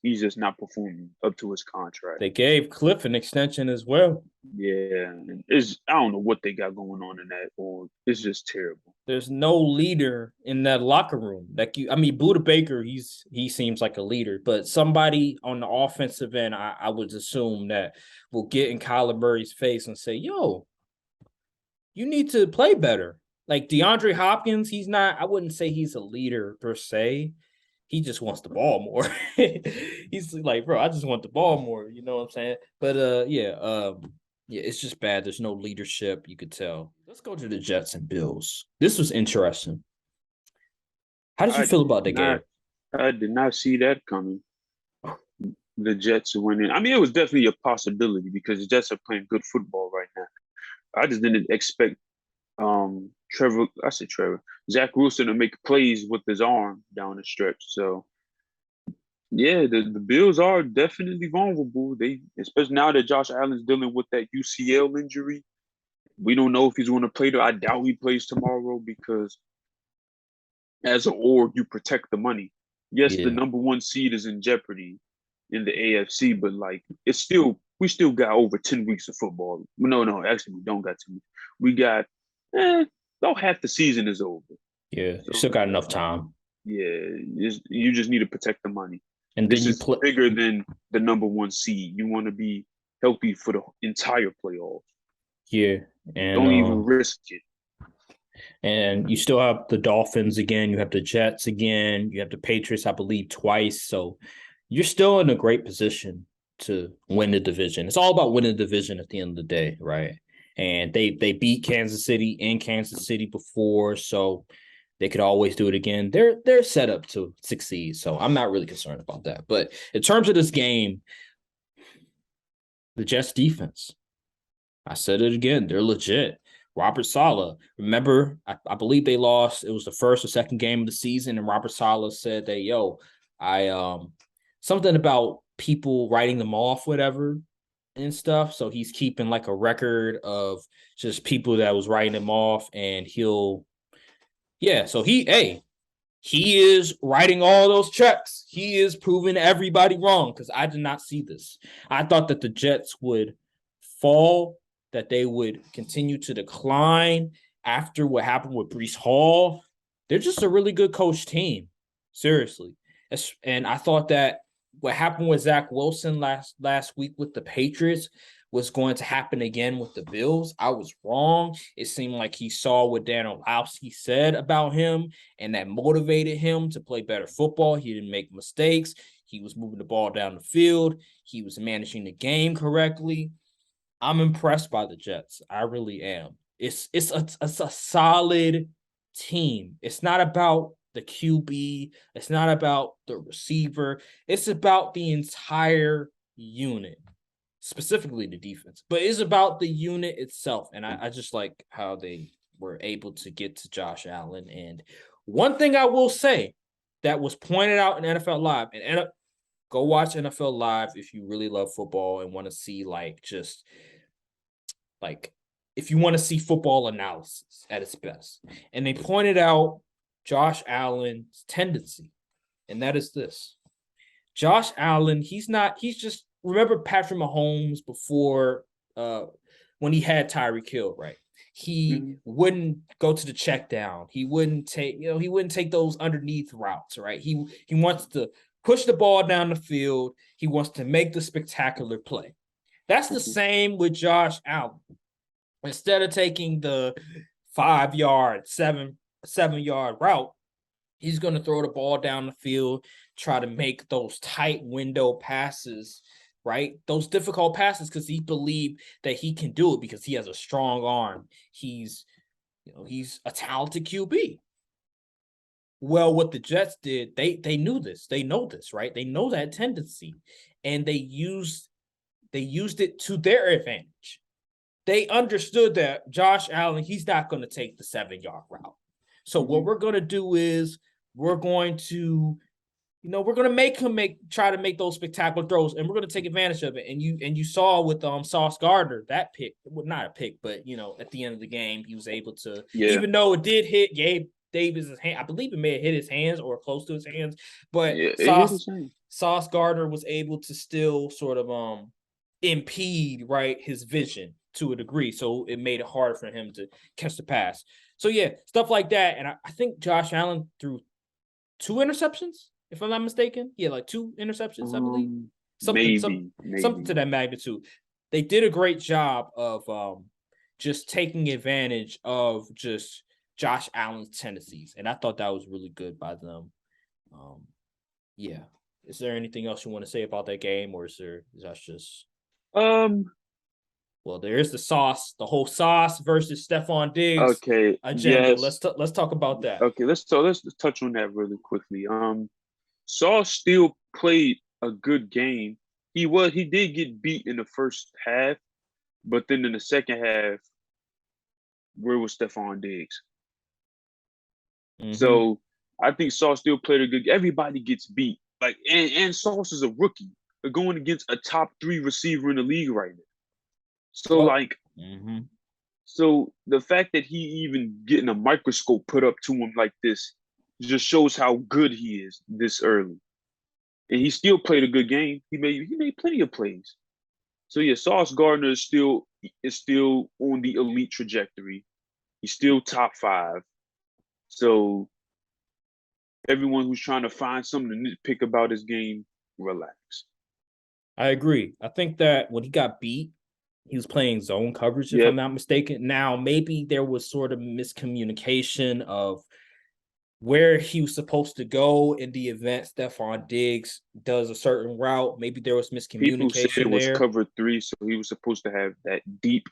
he's just not performing up to his contract. they gave Cliff an extension as well. Yeah, it's I don't know what they got going on in that, or it's just terrible. There's no leader in that locker room. Like Buda Baker, he seems like a leader, but somebody on the offensive end, I would assume that will get in Kyler Murray's face and say, "Yo, you need to play better." Like DeAndre Hopkins, he's not. I wouldn't say he's a leader per se. He just wants the ball more. He's like, bro, I just want the ball more. You know what I'm saying? But yeah, it's just bad. There's no leadership. You could tell. Let's go to the Jets and Bills. This was interesting. How did you feel about the game? I did not see that coming. The Jets winning. I mean, it was definitely a possibility because the Jets are playing good football right now. I just didn't expect Zach Wilson to make plays with his arm down the stretch. So yeah, the Bills are definitely vulnerable. They, especially now that Josh Allen's dealing with that UCL injury. We don't know if he's going to play. I doubt he plays tomorrow because as an org, you protect the money. Yes, the number one seed is in jeopardy in the AFC, but like it's still we still got over 10 weeks of football. No, actually we don't got 10 weeks. We got about half the season is over. Yeah, so, still got enough time. Yeah, you just need to protect the money. And this is bigger than the number one seed. You want to be healthy for the entire playoffs. Yeah, and don't even risk it. And you still have the Dolphins again. You have the Jets again. You have the Patriots, I believe, twice. So you're still in a great position to win the division. It's all about winning the division at the end of the day, right? And they beat Kansas City in Kansas City before, so they could always do it again. They're set up to succeed, so I'm not really concerned about that. But in terms of this game, the Jets defense, I said it again, they're legit. Robert Saleh, remember, I believe they lost. It was the first or second game of the season, and Robert Saleh said that, something about people writing them off, whatever, and stuff. So he's keeping like a record of just people that was writing him off, and so he is writing all those checks. He is proving everybody wrong because I did not see this. I thought that the Jets would fall, that they would continue to decline after what happened with Breece Hall. They're just a really good coach team, seriously. And I thought that what happened with Zach Wilson last week with the Patriots was going to happen again with the Bills. I was wrong. It seemed like he saw what Dan Orlovsky said about him, and that motivated him to play better football. He didn't make mistakes. He was moving the ball down the field. He was managing the game correctly. I'm impressed by the Jets. I really am. It's a solid team. It's not about the QB. It's not about the receiver. It's about the entire unit, specifically the defense. But it's about the unit itself. And I just like how they were able to get to Josh Allen. And one thing I will say that was pointed out in NFL Live, and go watch NFL Live if you really love football and want to see if you want to see football analysis at its best. And they pointed out Josh Allen's tendency, and that is this. Josh Allen, remember Patrick Mahomes before when he had Tyreek Hill, right? He wouldn't go to the check down. He wouldn't take those underneath routes, right? He wants to push the ball down the field. He wants to make the spectacular play. That's the same with Josh Allen. Instead of taking the 5-yard, 7-yard route, he's going to throw the ball down the field, try to make those tight window passes, right? Those difficult passes because he believed that he can do it because he has a strong arm. He's a talented QB. Well, what the Jets did, they knew this. They know this, right? They know that tendency, and they used it to their advantage. They understood that Josh Allen, he's not going to take the 7-yard route. So what we're going to do is we're going to make him try to make those spectacular throws, and we're going to take advantage of it. And you saw with Sauce Gardner that pick, well, not a pick, but at the end of the game, he was able to, even though it did hit Gabe Davis's hand, I believe it may have hit his hands or close to his hands, but Sauce Gardner was able to still sort of impede, right, his vision to a degree. So it made it hard for him to catch the pass. So yeah, stuff like that. And I think Josh Allen threw 2 interceptions, if I'm not mistaken. Yeah, like 2 interceptions, I believe. Something to that magnitude. They did a great job of just taking advantage of just Josh Allen's tendencies. And I thought that was really good by them. Yeah. Is there anything else you want to say about that game, or is that just well, there is the whole Sauce versus Stephon Diggs agenda. Yes. Let's talk about that. Okay, let's touch on that really quickly. Sauce still played a good game. He did get beat in the first half, but then in the second half, where was Stephon Diggs? So I think Sauce still played a good. Everybody gets beat. Like and Sauce is a rookie. They're going against a top 3 receiver in the league right now. So so the fact that he even getting a microscope put up to him like this just shows how good he is this early. And he still played a good game. He made plenty of plays. So yeah, Sauce Gardner is still on the elite trajectory. He's still top 5. So everyone who's trying to find something to nitpick about his game, relax. I agree. I think that when he got beat, he was playing zone coverage, if I'm not mistaken. Now, maybe there was sort of miscommunication of where he was supposed to go in the event Stephon Diggs does a certain route. Maybe there was miscommunication. People said it was cover 3, so he was supposed to have that deep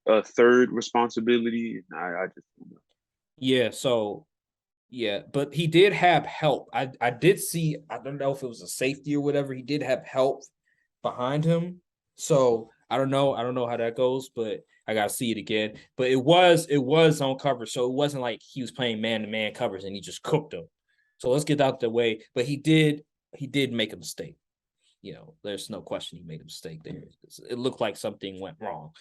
third responsibility. And I just don't know. Yeah, so yeah, but he did have help. I did see, I don't know if it was a safety or whatever. He did have help behind him. So I don't know how that goes, but I gotta see it again. But it was on cover, so it wasn't like he was playing man-to-man covers and he just cooked him. So let's get out the way. But he did make a mistake. There's no question he made a mistake there. It looked like something went wrong.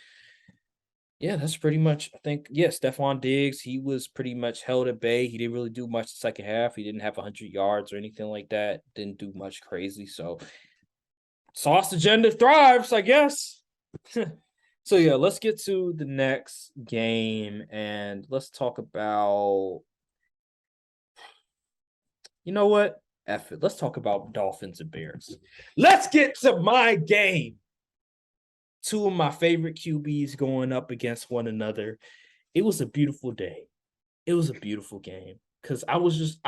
Yeah, that's pretty much, I think, Stephon Diggs, he was pretty much held at bay. He didn't really do much the second half. He didn't have 100 yards or anything like that. Didn't do much crazy. So Sauce agenda thrives, I guess. So yeah, let's get to the next game and let's talk about, you know what? F it. Let's talk about Dolphins and Bears. Let's get to my game. 2 of my favorite QBs going up against one another. It was a beautiful day. It was a beautiful game because I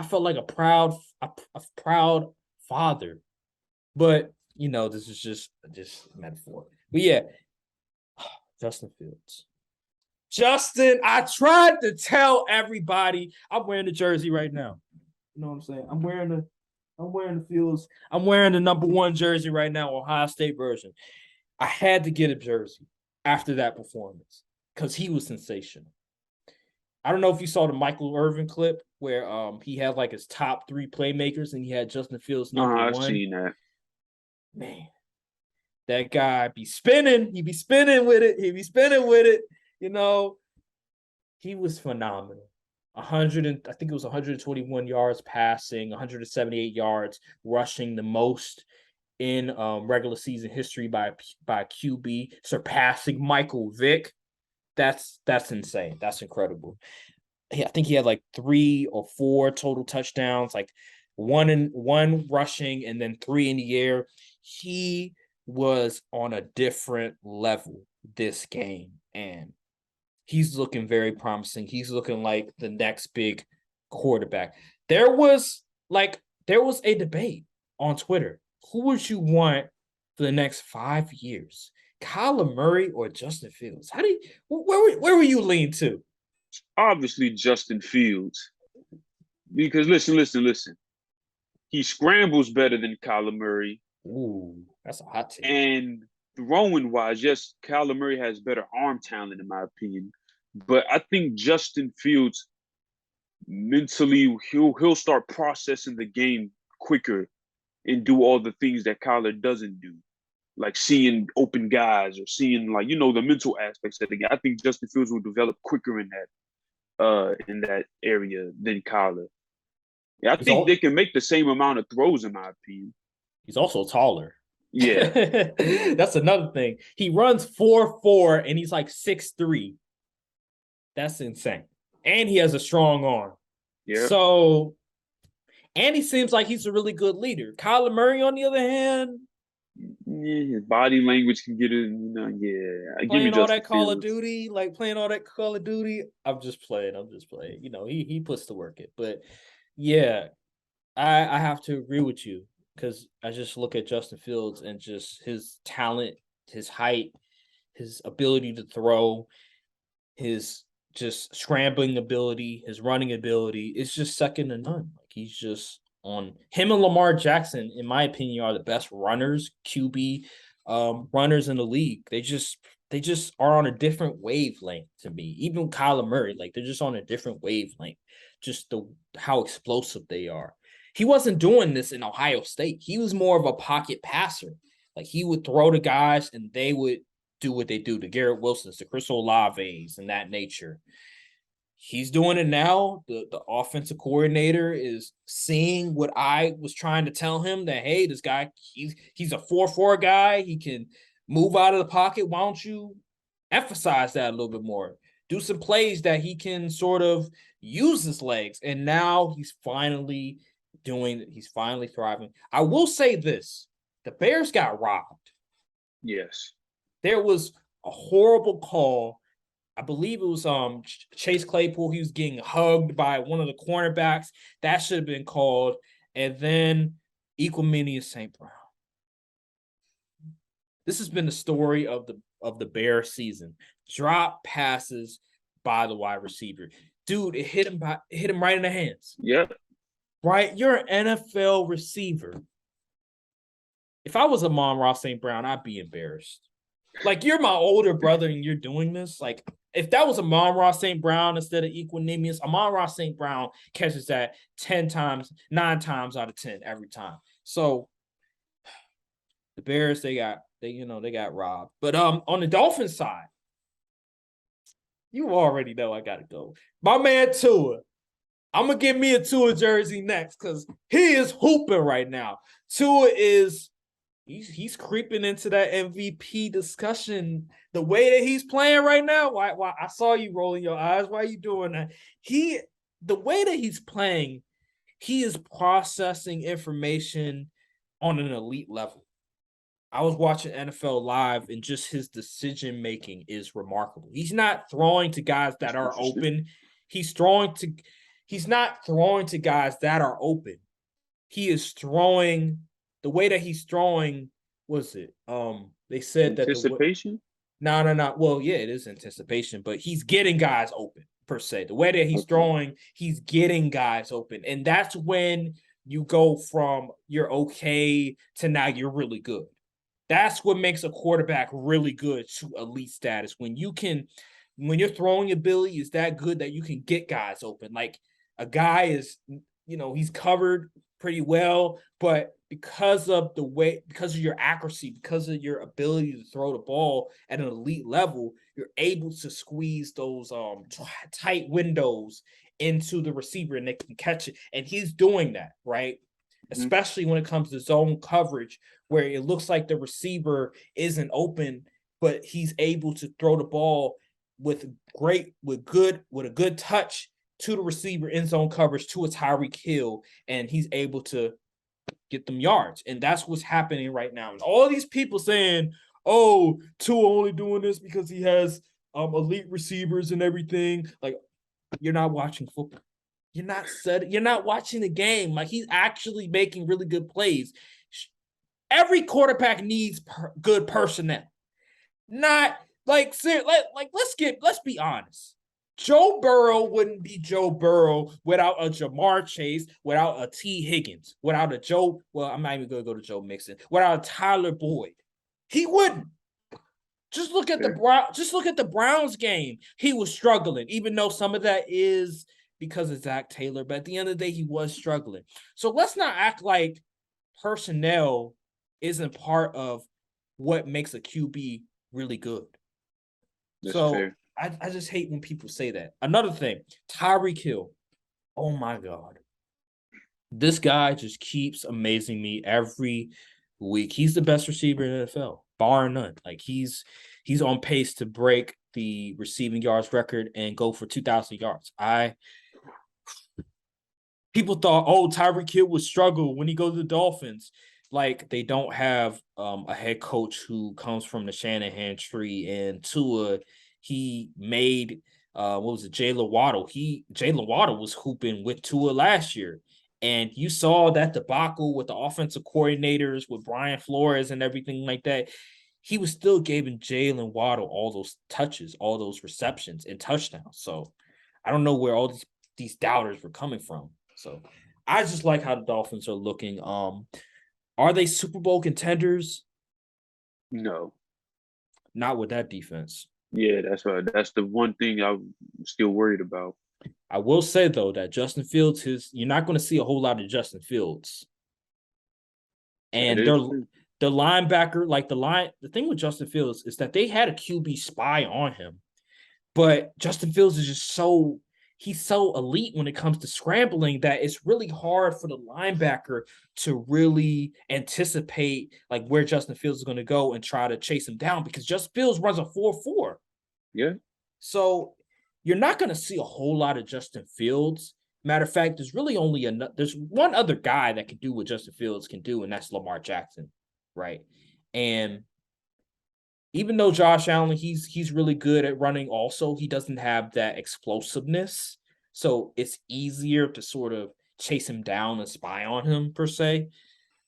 felt like a proud father. But this is just metaphor. But yeah, Justin Fields. Justin, I tried to tell everybody I'm wearing the jersey right now. You know what I'm saying? I'm wearing the Fields. I'm wearing the number 1 jersey right now, Ohio State version. I had to get a jersey after that performance because he was sensational. I don't know if you saw the Michael Irvin clip where he had like his top 3 playmakers and he had Justin Fields number 1. I've seen that. Man, that guy be spinning. He be spinning with it. He was phenomenal. I think it was 121 yards passing, 178 yards rushing, the most in regular season history by QB, surpassing Michael Vick. That's insane. That's incredible. I think he had like 3 or 4 total touchdowns, like one rushing and then 3 in the air. He was on a different level this game, and He's looking very promising. He's looking like the next big quarterback. There was a debate on Twitter. Who would you want for the next 5 years? Kyler Murray or Justin Fields? Where were you lean to? Obviously, Justin Fields. Because listen. He scrambles better than Kyler Murray. Ooh, that's a hot take. And throwing wise, yes, Kyler Murray has better arm talent, in my opinion. But I think Justin Fields mentally he'll start processing the game quicker and do all the things that Kyler doesn't do, like seeing open guys or seeing the mental aspects of the game. I think Justin Fields will develop quicker in that area than Kyler. Yeah, I think they can make the same amount of throws, in my opinion. He's also taller. Yeah. That's another thing. He runs 4'4" and he's like 6'3". That's insane. And he has a strong arm. Yeah. So, and he seems like he's a really good leader. Kyler Murray, on the other hand, his body language can get it, playing all that Call of Duty, I'm just playing. He puts the work in. But yeah, I have to agree with you because I just look at Justin Fields and just his talent, his height, his ability to throw, his just scrambling ability, his running ability. It's just second to none. Like he's just on him and Lamar Jackson, in my opinion, are the best runners, QB runners in the league. They just are on a different wavelength to me. Even Kyler Murray, like they're just on a different wavelength. Just how explosive they are. He wasn't doing this in Ohio State. He was more of a pocket passer. Like he would throw to guys and they would do what they do, the Garrett Wilsons, the Chris Olaves, and that nature. He's doing it now. The offensive coordinator is seeing what I was trying to tell him, that, hey, this guy, he's a 4-4 guy. He can move out of the pocket. Why don't you emphasize that a little bit more? Do some plays that he can sort of use his legs. And now he's finally thriving. I will say this. The Bears got robbed. Yes. There was a horrible call. I believe it was Chase Claypool. He was getting hugged by one of the cornerbacks. That should have been called. And then Equanimeous St. Brown. This has been the story of the Bear season. Drop passes by the wide receiver. Dude, it hit him right in the hands. Yep. Right? You're an NFL receiver. If I was Amon-Ra St. Brown, I'd be embarrassed. Like, you're my older brother and you're doing this. Like, if that was Amon-Ra St. Brown instead of Equanimeous, Amon-Ra St. Brown catches that 9 times out of 10 every time. So the Bears, they got robbed. But on the Dolphins side, you already know I gotta go. My man Tua. I'm gonna give me a Tua jersey next because he is hooping right now. Tua is he's creeping into that MVP discussion. The way that he's playing right now, why I saw you rolling your eyes. Why are you doing that? The way that he's playing, he is processing information on an elite level. I was watching NFL Live, and just his decision making is remarkable. He's not throwing to guys that are open. He's not throwing to guys that are open. He is throwing the way that he's throwing. Was it? They said anticipation. No. Well, yeah, it is anticipation, but he's getting guys open per se. The way that he's throwing, he's getting guys open, and that's when you go from you're okay to now you're really good. That's what makes a quarterback really good to elite status. When your throwing ability is that good that you can get guys open. Like a guy is, he's covered pretty well, but because of your accuracy, because of your ability to throw the ball at an elite level, you're able to squeeze those tight windows into the receiver and they can catch it. And he's doing that, right? Especially when it comes to zone coverage, where it looks like the receiver isn't open, but he's able to throw the ball with a good touch to the receiver in zone coverage to a Tyreek Hill, and he's able to get them yards. And that's what's happening right now. And all these people saying, oh, Tua only doing this because he has elite receivers and everything. Like, you're not watching football. You're not watching the game. Like, he's actually making really good plays. Every quarterback needs good personnel. Not like let's be honest. Joe Burrow wouldn't be Joe Burrow without a Jamar Chase, without a T. Higgins, without a Joe. Well, I'm not even going to go to Joe Mixon. Without a Tyler Boyd, he wouldn't. Just look at the Browns game. He was struggling, even though some of that is because of Zach Taylor. But at the end of the day, he was struggling. So let's not act like personnel isn't part of what makes a QB really good. That's fair. I just hate when people say that. Another thing, Tyreek Hill. Oh my God. This guy just keeps amazing me every week. He's the best receiver in the NFL, bar none. Like, he's on pace to break the receiving yards record and go for 2,000 yards. People thought, oh, Tyreek Hill would struggle when he goes to the Dolphins. Like, they don't have a head coach who comes from the Shanahan tree, and Tua, he made Jalen Waddle. Jalen Waddle was hooping with Tua last year. And you saw that debacle with the offensive coordinators, with Brian Flores and everything like that. He was still giving Jalen Waddle all those touches, all those receptions and touchdowns. So I don't know where all these doubters were coming from. So I just like how the Dolphins are looking. Are they Super Bowl contenders? No. Not with that defense. Yeah, that's right. That's the one thing I'm still worried about. I will say, though, that Justin Fields, you're not going to see a whole lot of Justin Fields. And the linebacker, the thing with Justin Fields is that they had a QB spy on him. But Justin Fields is just he's so elite when it comes to scrambling that it's really hard for the linebacker to really anticipate like where Justin Fields is going to go and try to chase him down, because Justin Fields runs a 4.4. Yeah. So you're not going to see a whole lot of Justin Fields. Matter of fact, there's really only there's one other guy that can do what Justin Fields can do, and that's Lamar Jackson, right? And even though Josh Allen, he's really good at running also, he doesn't have that explosiveness. So it's easier to sort of chase him down and spy on him, per se.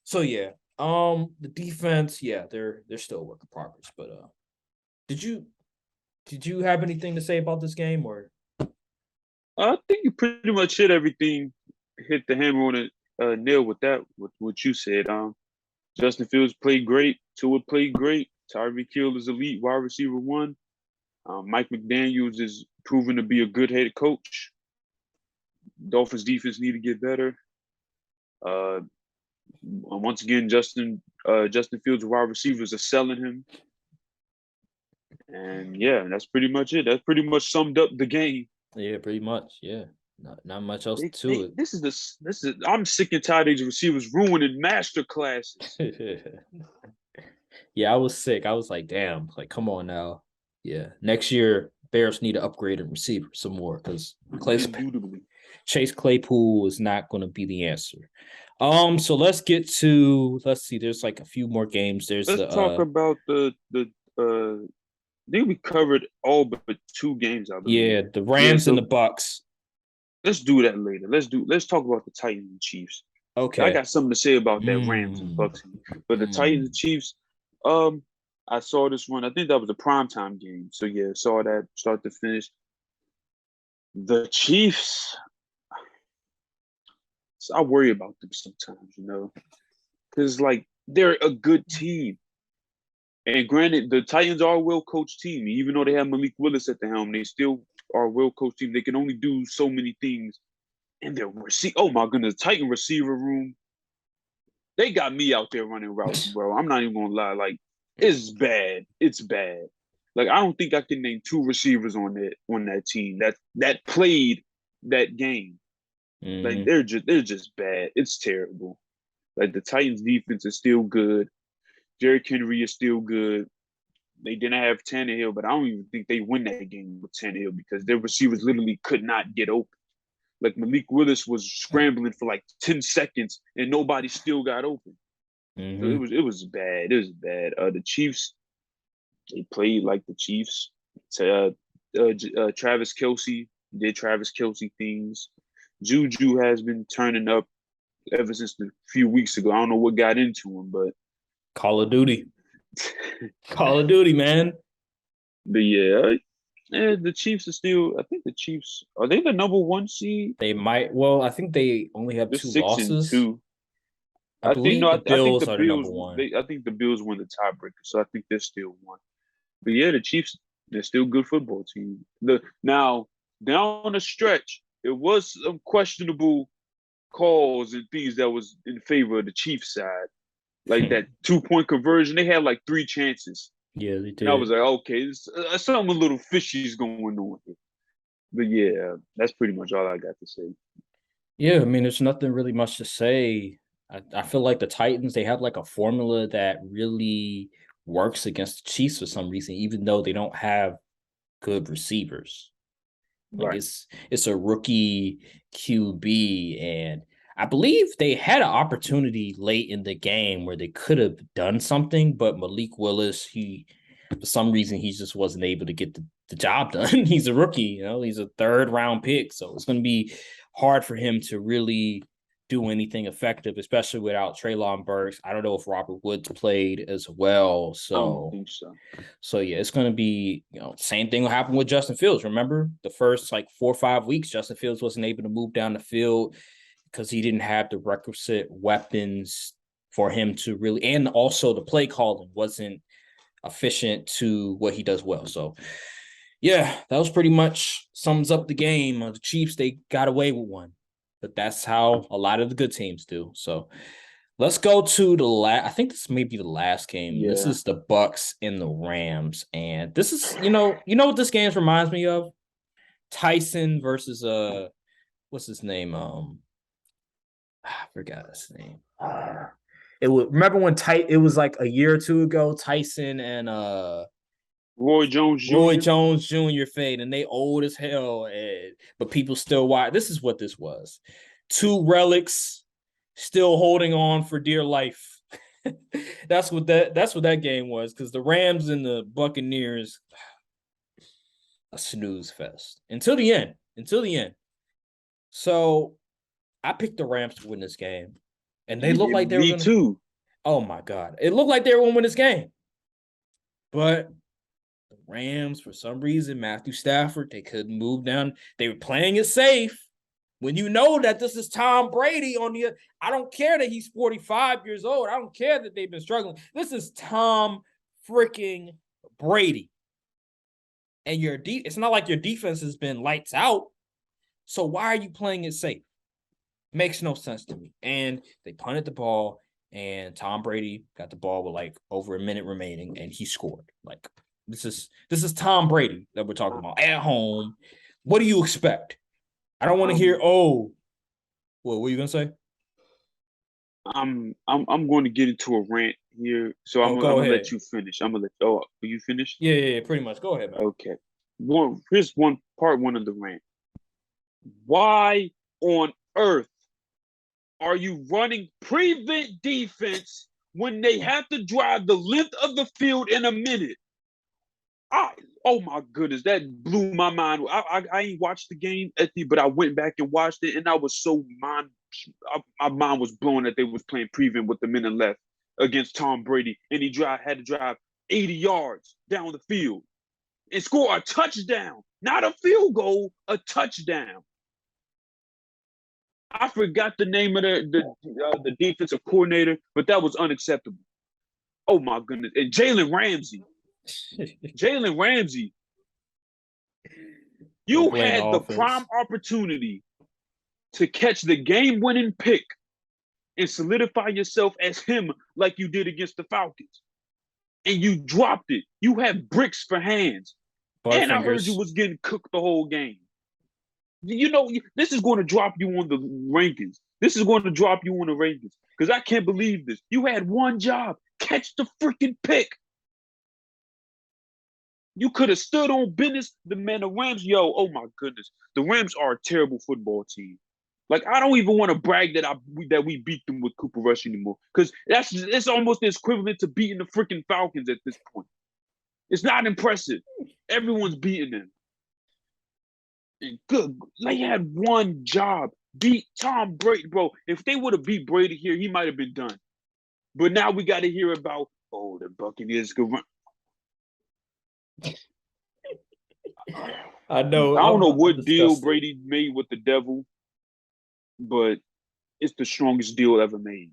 So yeah, the defense, yeah, they're still a work in progress. But did you have anything to say about this game, or? I think you pretty much hit everything, hit the hammer on it, nail with that, with what you said. Justin Fields played great. Tua played great. Tyreek Hill is elite wide receiver one. Mike McDaniels is proven to be a good head coach. Dolphins defense need to get better. Once again, Justin Fields' wide receivers are selling him. And yeah, that's pretty much it. That pretty much summed up the game. Yeah, pretty much. Yeah, not much else to it. This is. I'm sick and tired of these receivers ruining master classes. Yeah, I was sick. I was like, damn, like, come on now. Yeah, next year Bears need to upgrade and receiver some more, because Chase Claypool is not going to be the answer. So let's see. There's like a few more games. Let's talk about the I think we covered all but 2 games, I believe. Yeah, the Rams and the Bucks. Let's do that later. Let's talk about the Titans and Chiefs. Okay. I got something to say about that Rams and Bucks. But the Titans and Chiefs, I saw this one. I think that was a primetime game. So yeah, saw that start to finish. The Chiefs, I worry about them sometimes, because like they're a good team. And granted, the Titans are a well-coached team. Even though they have Malik Willis at the helm, they still are a well-coached team. They can only do so many things. And their oh my goodness, Titan receiver room. They got me out there running routes, bro. I'm not even gonna lie. Like, it's bad. It's bad. Like, I don't think I can name 2 receivers on that team that played that game. Mm-hmm. Like, they're just bad. It's terrible. Like, the Titans defense is still good. Derrick Henry is still good. They didn't have Tannehill, but I don't even think they win that game with Tannehill, because their receivers literally could not get open. Like, Malik Willis was scrambling for like 10 seconds and nobody still got open. Mm-hmm. So it was bad. It was bad. The Chiefs, they played like the Chiefs. Travis Kelce did Travis Kelce things. Juju has been turning up ever since a few weeks ago. I don't know what got into him, but Call of Duty. Call of Duty, man. but yeah, the Chiefs are still. I think the Chiefs are they the number one seed? They might. Well, I think they only have They're 2 6 and losses. 2. I I think no. believe the I think Bills the are the number Bills. one. I think the Bills won the tiebreaker, so I think they're still one. But yeah, the Chiefs. They're still a good football team. Now down the stretch, it was some questionable calls and things that was in favor of the Chiefs side, like that 2-point conversion. They had like 3 chances, Yeah, they and I was did. like, okay, something a little fishy is going on here. But yeah, that's pretty much all I got to say. Yeah, I mean, there's nothing really much to say. I feel like the Titans, they have like a formula that really works against the Chiefs for some reason, even though they don't have good receivers. Like Right. it's a rookie QB, and I believe they had an opportunity late in the game where they could have done something, but Malik Willis, he for some reason he just wasn't able to get the job done. He's a rookie, he's a 3rd-round pick, so it's going to be hard for him to really do anything effective, especially without Treylon Burks. I don't know if Robert Woods played as well, I don't think so. So yeah, it's going to be, same thing will happen with Justin Fields. Remember the first like 4 or 5 weeks, Justin Fields wasn't able to move down the field because he didn't have the requisite weapons for him to really, and also the play calling wasn't efficient to what he does well. So yeah, that was pretty much sums up the game. The Chiefs, they got away with one, but that's how a lot of the good teams do. So let's go to the last. I think this may be the last game. Yeah. This is the Bucks and the Rams, and this is what this game reminds me of? Tyson versus what's his name? I forgot his name. It was remember when it was like a year or 2 ago. Tyson and Roy Jones Jr. Roy Jones Jr. fade, and they old as hell, but people still watch. This is what this was: 2 relics still holding on for dear life. That's what that game was, because the Rams and the Buccaneers, a snooze fest until the end. So I picked the Rams to win this game, and they looked like they were Me too. Oh my God, it looked like they were going to win this game, but the Rams, for some reason, Matthew Stafford, they couldn't move down. They were playing it safe. When you know that this is Tom Brady I don't care that he's 45 years old. I don't care that they've been struggling. This is Tom freaking Brady. And it's not like your defense has been lights out. So why are you playing it safe? Makes no sense to me. And they punted the ball, and Tom Brady got the ball with like over a minute remaining, and he scored. Like this is Tom Brady that we're talking about at home. What do you expect? I don't want to hear, what were you gonna say? I'm going to get into a rant here, so I'm gonna let you finish. I'm gonna let. Oh, will you finish? Yeah, pretty much. Go ahead, man. Okay. Here's part one of the rant. Why on earth are you running prevent defense when they have to drive the length of the field in a minute? Oh my goodness, that blew my mind. I ain't watched the game, but I went back and watched it, and I was so my mind was blown that they was playing prevent with the minute left against Tom Brady, and he had to drive 80 yards down the field and score a touchdown, not a field goal, a touchdown. I forgot the name of the defensive coordinator, but that was unacceptable. Oh my goodness, and Jalen Ramsey. You had the prime opportunity to catch the game-winning pick and solidify yourself as him like you did against the Falcons. And you dropped it. You have bricks for hands. And I heard you was getting cooked the whole game. This is going to drop you on the rankings. Because I can't believe this. You had one job. Catch the freaking pick. You could have stood on business. The Rams, oh my goodness. The Rams are a terrible football team. Like, I don't even want to brag that we beat them with Cooper Rush anymore. Because it's almost equivalent to beating the freaking Falcons at this point. It's not impressive. Everyone's beating them. And good, they had one job. Beat Tom Brady, bro. If they would have beat Brady here, he might have been done. But now we got to hear about, oh, the Buccaneers could run. I know. I don't know I'm what deal disgusted. Brady made with the devil, but it's the strongest deal ever made.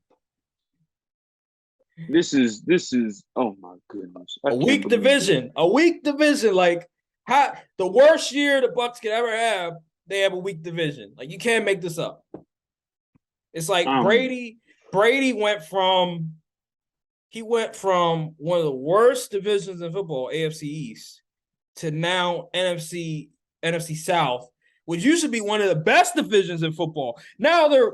This is oh my goodness. A weak division. A weak division. Like how the worst year the Bucks could ever have, they have a weak division. Like you can't make this up. It's like Brady went from one of the worst divisions in football, AFC East, to now NFC South, which used to be one of the best divisions in football. Now they're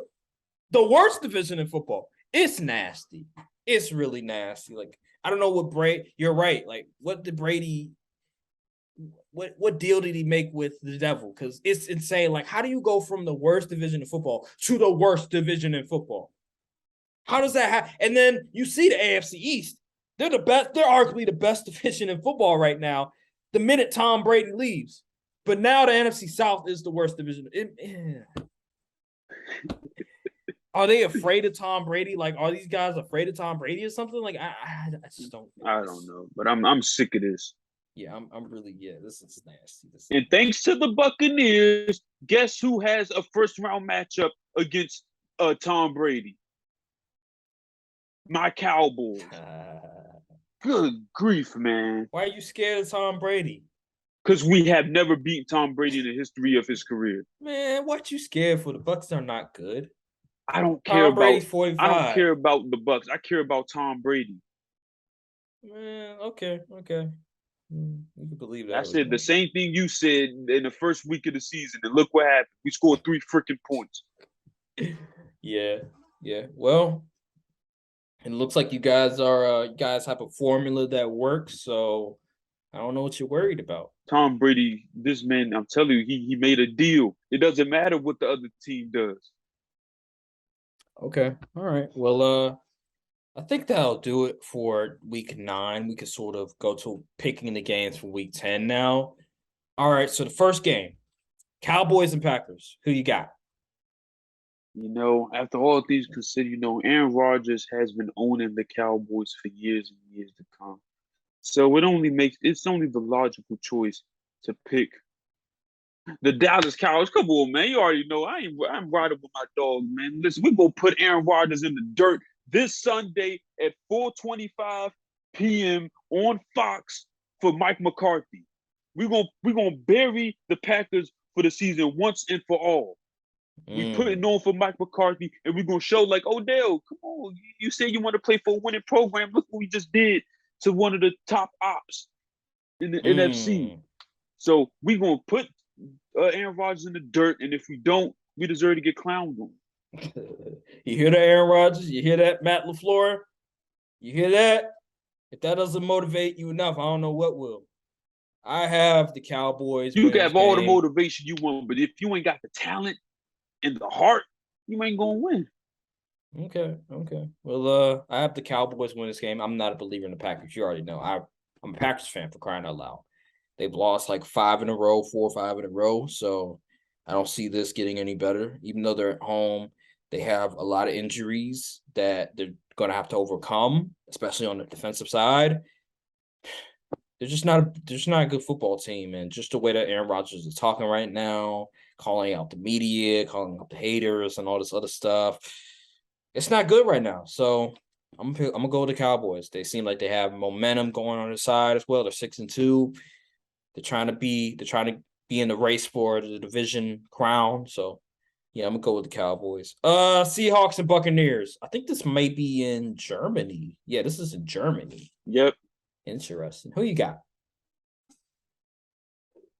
the worst division in football. It's nasty. It's really nasty. Like, I don't know what Brady. You're right. Like, what did Brady? What deal did he make with the devil? Because it's insane. Like, how do you go from the worst division in football to the worst division in football? How does that happen? And then you see the AFC East. They're the best. They're arguably the best division in football right now. The minute Tom Brady leaves, but now the NFC South is the worst division. Are they afraid of Tom Brady? Like, are these guys afraid of Tom Brady or something? Like, I just don't. I don't know, but I'm sick of this. Yeah, I'm really This is nasty. And thanks to the Buccaneers, guess who has a first round matchup against Tom Brady? My Cowboys. Good grief, man. Why are you scared of Tom Brady? Because we have never beaten Tom Brady in the history of his career. Man, what you scared for? The Bucks are not good. I don't care Tom Brady's about 45. I don't care about the Bucks. I care about Tom Brady. Man, okay. You can believe that. I said the same thing you said in the first week of the season, and look what happened. We scored 3 freaking points. Yeah. Well, it looks like you guys have a formula that works, so I don't know what you're worried about. Tom Brady, this man, I'm telling you, he made a deal. It doesn't matter what the other team does. Okay. All right. Well, I think that'll do it for week 9. We could sort of go to picking the games for week 10 now. All right. So the first game, Cowboys and Packers. Who you got? After all things considered, Aaron Rodgers has been owning the Cowboys for years and years to come. So it's only the logical choice to pick the Dallas Cowboys. Come on, man. You already know I'm riding with my dog, man. Listen, we're gonna put Aaron Rodgers in the dirt this Sunday at 4:25 p.m. on Fox for Mike McCarthy. We're gonna bury the Packers for the season once and for all. We put it on for Mike McCarthy, and we're gonna show like, Odell, come on, you said you want to play for a winning program. Look what we just did to one of the top ops in the NFC. So we're gonna put Aaron Rodgers in the dirt, and if we don't, we deserve to get clowned on. You hear that, Aaron Rodgers? You hear that, Matt LaFleur? You hear that? If that doesn't motivate you enough, I don't know what will. I have the Cowboys. You can have all the motivation you want, but if you ain't got the talent and the heart, you ain't gonna win. Okay. Well, I have the Cowboys win this game. I'm not a believer in the Packers. You already know. I'm a Packers fan, for crying out loud. They've lost like 4 or 5 in a row. So I don't see this getting any better. Even though they're at home, they have a lot of injuries that they're going to have to overcome, especially on the defensive side. They're just not a good football team. And just the way that Aaron Rodgers is talking right now, calling out the media, calling out the haters and all this other stuff, it's not good right now. So I'm gonna go with the Cowboys. They seem like they have momentum going on their side as well. They're 6-2. They're trying to be in the race for the division crown. So yeah, I'm gonna go with the Cowboys. Seahawks and Buccaneers. I think this may be in Germany. Yeah, this is in Germany. Yep. Interesting. Who you got?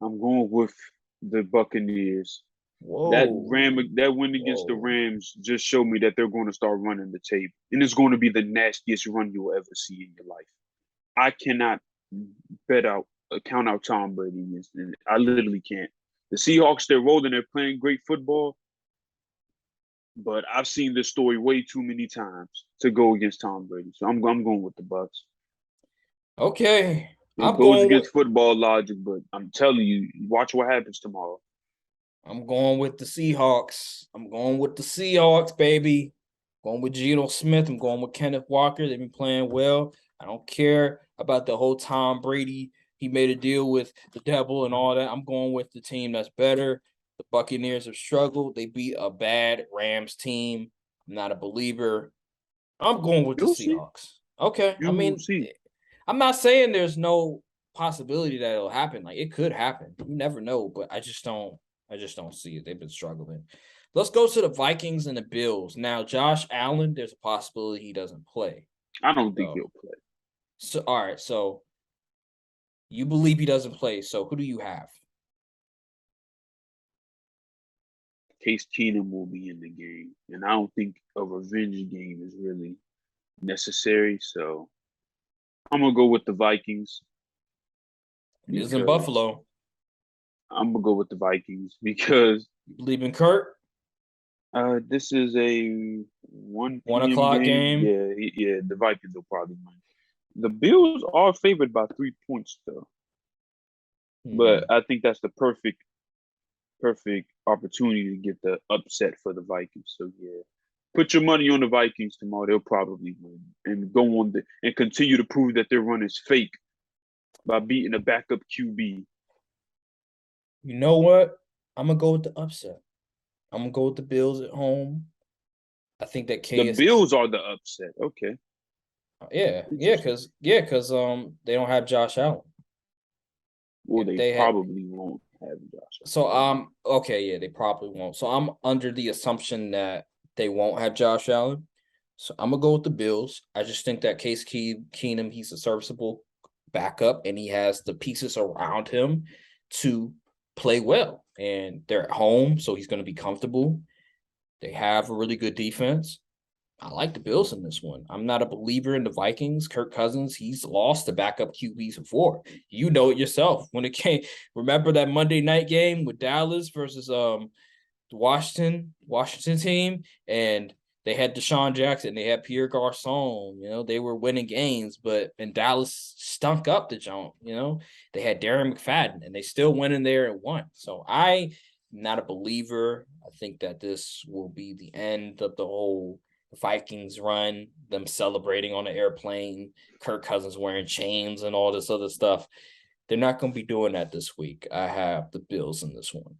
I'm going with the Buccaneers. Whoa. That win against the Rams just showed me that they're going to start running the tape, and it's going to be the nastiest run you'll ever see in your life. I cannot count out Tom Brady. I literally can't. The Seahawks, they're rolling. They're playing great football, but I've seen this story way too many times to go against Tom Brady. So I'm going with the Bucs. Okay. It goes against football logic, but I'm telling you, watch what happens tomorrow. I'm going with the Seahawks. I'm going with the Seahawks, baby. Going with Geno Smith. I'm going with Kenneth Walker. They've been playing well. I don't care about the whole Tom Brady. He made a deal with the devil and all that. I'm going with the team that's better. The Buccaneers have struggled. They beat a bad Rams team. I'm not a believer. I'm going with the Seahawks. Okay. I mean, I'm not saying there's no possibility that it'll happen. Like, it could happen. You never know, but I just don't see it. They've been struggling. Let's go to the Vikings and the Bills. Now, Josh Allen, there's a possibility he doesn't play. I don't think he'll play. So, all right. So, you believe he doesn't play. So, who do you have? Case Keenum will be in the game. And I don't think a revenge game is really necessary. So, I'm going to go with the Vikings. It is in Buffalo. I'm going to go with the Vikings because... You believe in Kurt? This is a 1 o'clock game. Yeah, the Vikings will probably win. The Bills are favored by 3 points, though. But I think that's the perfect opportunity to get the upset for the Vikings. So yeah, put your money on the Vikings tomorrow. They'll probably win and go on and continue to prove that their run is fake by beating a backup QB. You know what? I'm gonna go with the upset. I'm gonna go with the Bills at home. I think that the Bills are the upset. Okay. Yeah, because they don't have Josh Allen. Well, they probably won't have Josh So Allen. okay, yeah, they probably won't. So I'm under the assumption that they won't have Josh Allen. So I'm gonna go with the Bills. I just think that Case Keenum, he's a serviceable backup, and he has the pieces around him to play well. And they're at home, so he's going to be comfortable. They have a really good defense. I like the Bills in this one. I'm not a believer in the Vikings. Kirk Cousins, he's lost to backup QBs before. You know it yourself. When it came, remember that Monday night game with Dallas versus the Washington team, and they had Deshaun Jackson, they had Pierre Garçon, they were winning games, but and Dallas stunk up the jump, they had Darren McFadden, and they still went in there and won. So I'm not a believer. I think that this will be the end of the whole Vikings run, them celebrating on the airplane, Kirk Cousins wearing chains and all this other stuff. They're not going to be doing that this week. I have the Bills in this one.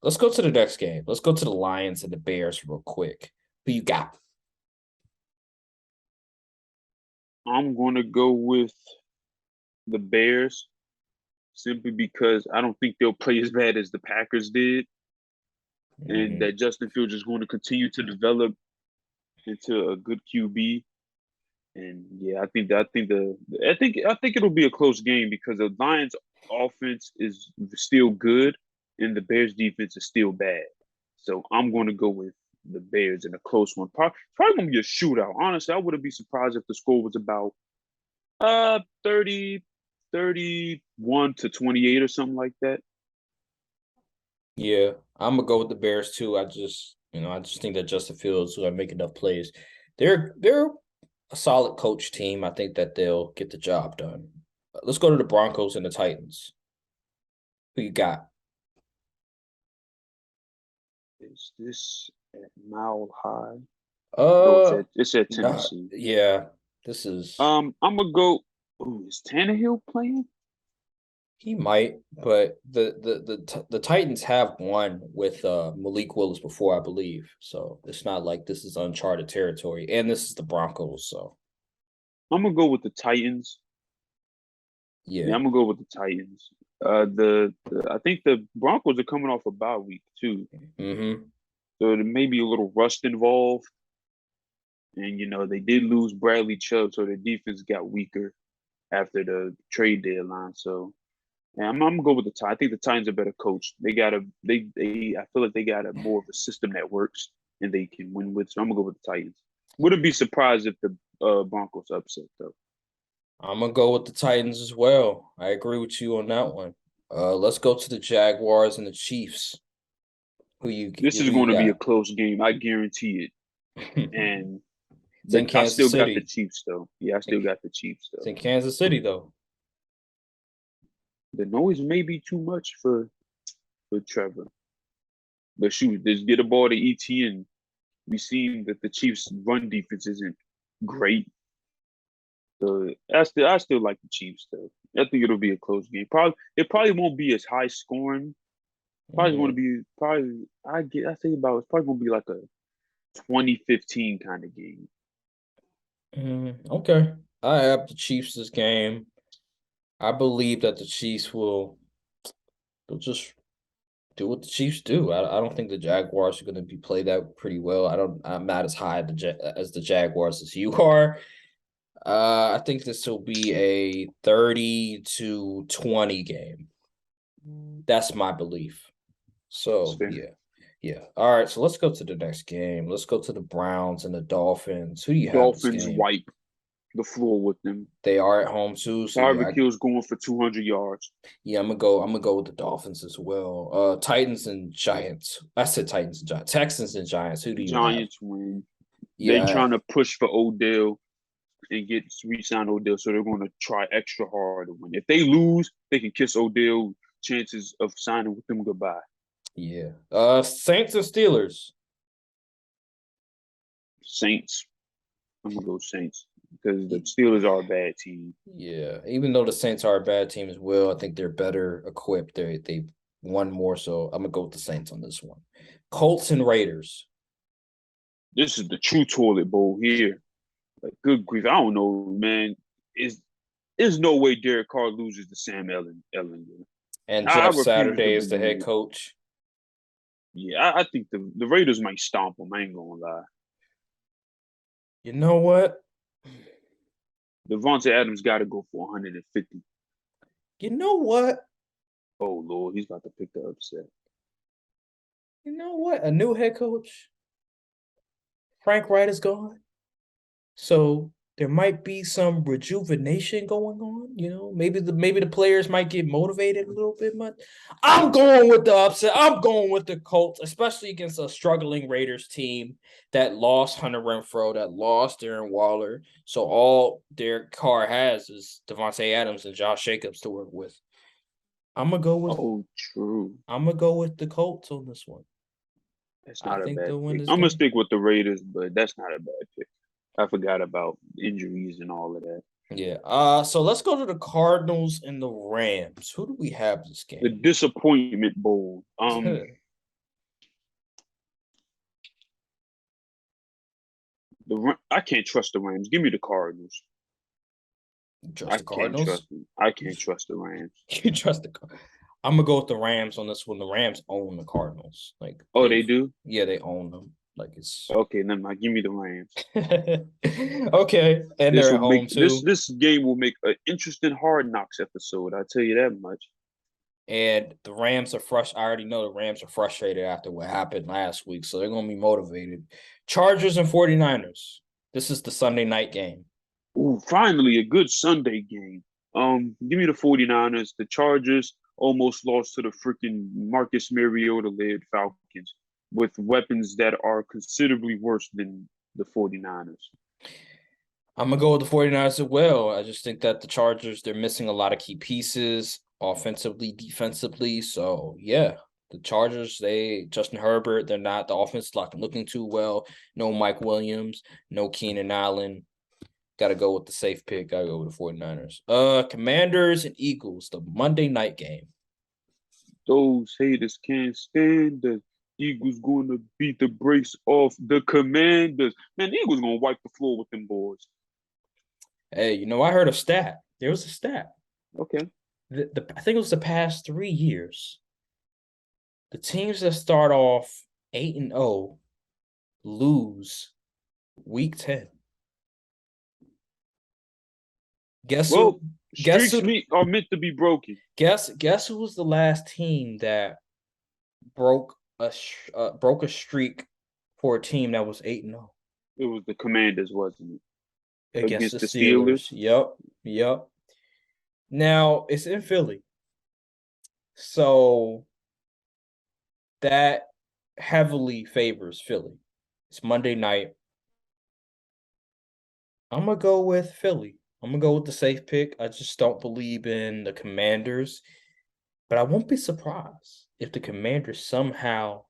Let's go to the next game. Let's go to the Lions and the Bears real quick. Who you got? I'm going to go with the Bears simply because I don't think they'll play as bad as the Packers did. And that Justin Fields is going to continue to develop into a good QB. And yeah, I think it'll be a close game because the Lions offense is still good and the Bears defense is still bad. So I'm going to go with the Bears in a close one. Probably going to be a shootout. Honestly, I wouldn't be surprised if the score was about 31 to 28 or something like that. Yeah, I'm gonna go with the Bears too. I just think that Justin Fields will make enough plays. They're a solid coach team. I think that they'll get the job done. Let's go to the Broncos and the Titans. Who you got? Is this at Mile High? No, it's at Tennessee. Yeah, this is. I'm gonna go. Oh, is Tannehill playing? He might, but the Titans have won with Malik Willis before, I believe. So it's not like this is uncharted territory, and this is the Broncos. So I'm gonna go with the Titans. Yeah, I'm gonna go with the Titans. I think the Broncos are coming off a bye week too. Mm-hmm. So there may be a little rust involved. And, they did lose Bradley Chubb, so their defense got weaker after the trade deadline. So, yeah, I'm going to go with the Titans. I think the Titans are better coached. I feel like they got a more of a system that works and they can win with. So I'm going to go with the Titans. Wouldn't be surprised if the Broncos upset, though. I'm going to go with the Titans as well. I agree with you on that one. Let's go to the Jaguars and the Chiefs. This is going to be a close game. I guarantee it. And it's in Kansas City. Got the Chiefs, though. Yeah, I still got the Chiefs, though. It's in Kansas City, though. The noise may be too much for Trevor. But shoot, just get a ball to ETN. We seen that the Chiefs' run defense isn't great. So I still like the Chiefs though. I think it'll be a close game. It probably won't be as high scoring. Probably want to be probably I think about it's probably gonna be like a 2015 kind of game. Okay. I have the Chiefs this game. I believe that the Chiefs they'll just do what the Chiefs do. I don't think the Jaguars are going to be played that pretty well. I'm not as high as the Jaguars as you are. I think this will be a 30-20 game. That's my belief. So yeah. All right. So let's go to the next game. Let's go to the Browns and the Dolphins. Who do you have in this Dolphins game? wipe the floor with them. They are at home too. So Tyreek Hill's going for 200 yards. Yeah, I'm gonna go with the Dolphins as well. Titans and Giants. I said Titans and Giants. Texans and Giants. Who do you Giants have? win. Yeah. They're trying to push for Odell and get re-sign Odell, so they're going to try extra hard to win. If they lose, they can kiss Odell. Chances of signing with them goodbye. Yeah. Saints and Steelers. Saints. I'm gonna go Saints because the Steelers are a bad team. Yeah. Even though the Saints are a bad team as well, I think they're better equipped. They won more, so I'm gonna go with the Saints on this one. Colts and Raiders. This is the true toilet bowl here. Like, good grief, I don't know, man. There's no way Derek Carr loses to Sam Ellinger. And I Jeff refuse Saturday to is the head believe it. coach. Yeah, I think the Raiders might stomp them. I ain't gonna lie. You know what? Devontae Adams got to go for 150. You know what? Oh Lord, he's about to pick the upset. You know what? A new head coach. Frank Wright is gone. So there might be some rejuvenation going on. You know, maybe the players might get motivated a little bit much. I'm going with the upset. I'm going with the Colts, especially against a struggling Raiders team that lost Hunter Renfrow, that lost Darren Waller. So all Derek Carr has is Devontae Adams and Josh Jacobs to work with. I'm gonna go with. Oh, true. I'm gonna go with the Colts on this one. That's not I a think bad they'll win pick. this I'm game. gonna stick with the Raiders, but that's not a bad pick. I forgot about injuries and all of that. Yeah. So let's go to the Cardinals and the Rams. Who do we have this game? The disappointment bowl. I can't trust the Rams. Give me the Cardinals. Trust the Cardinals? I can't trust the Rams. You trust the Cardinals? I'm gonna go with the Rams on this one. The Rams own the Cardinals. Like, oh, they do? Yeah, they own them. Like, it's okay. Never mind. Give me the Rams. Okay, and they're at home too. This game will make an interesting Hard Knocks episode. I tell you that much. And the Rams are fresh. I already know the Rams are frustrated after what happened last week, so they're gonna be motivated. Chargers and 49ers. This is the Sunday night game. Ooh, finally a good Sunday game. Give me the 49ers. The Chargers almost lost to the freaking Marcus Mariota-led Falcons with weapons that are considerably worse than the 49ers. I'm going to go with the 49ers as well. I just think that the Chargers, they're missing a lot of key pieces offensively, defensively. So, yeah, the Chargers, Justin Herbert, they're not, the offense is not looking too well. No Mike Williams, no Keenan Allen. Got to go with the safe pick. Got to go with the 49ers. Commanders and Eagles, the Monday night game. Those haters can't stand the Eagles going to beat the brakes off the Commanders. Man, the Eagles going to wipe the floor with them boys. Hey, you know, I heard a stat. There was a stat. Okay. I think it was the past 3 years. The teams that start off 8-0 lose week 10. Guess who are meant to be broken. Guess who was the last team that broke a streak for a team that was 8-0? It was the Commanders, wasn't it? Against the Steelers. Yep. Now it's in Philly, so that heavily favors Philly. It's Monday night. I'm gonna go with Philly. I'm gonna go with the safe pick. I just don't believe in the Commanders, but I won't be surprised if the Commanders somehow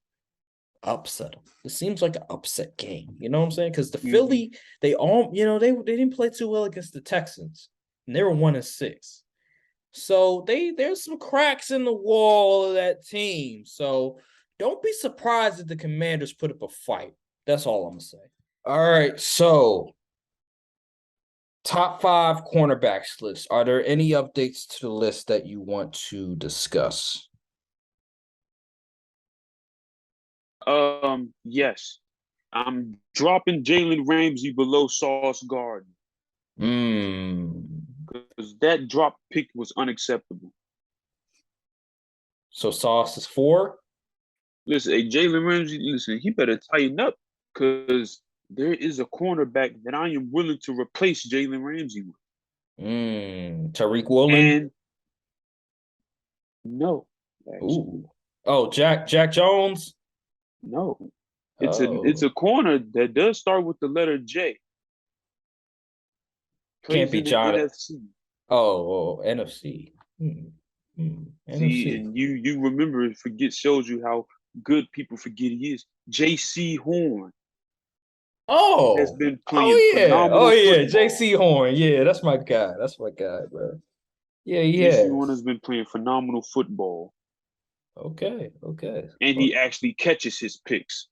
upset them. It seems like an upset game. You know what I'm saying? Because the Philly, they all, they didn't play too well against the Texans, and they were 1-6. So there's some cracks in the wall of that team. So don't be surprised if the Commanders put up a fight. That's all I'm gonna say. All right, so top 5 cornerbacks list. Are there any updates to the list that you want to discuss? Yes. I'm dropping Jalen Ramsey below Sauce Gardner because that drop pick was unacceptable. So Sauce is 4? Listen, hey, Jalen Ramsey, listen, he better tighten up because there is a cornerback that I am willing to replace Jalen Ramsey with. Tariq Woolen? And no. Actually. Ooh. Oh, Jack Jones? No. It's a corner that does start with the letter J. Can't be Jonathan. NFC. Oh, NFC. See, NFC. and you remember it shows you how good people forget he is. J.C. Horn. Oh, has been playing phenomenal yeah, football. J.C. Horn. Yeah, that's my guy. That's my guy, bro. Yeah, J.C. Horn has been playing phenomenal football. Okay. And he actually catches his picks.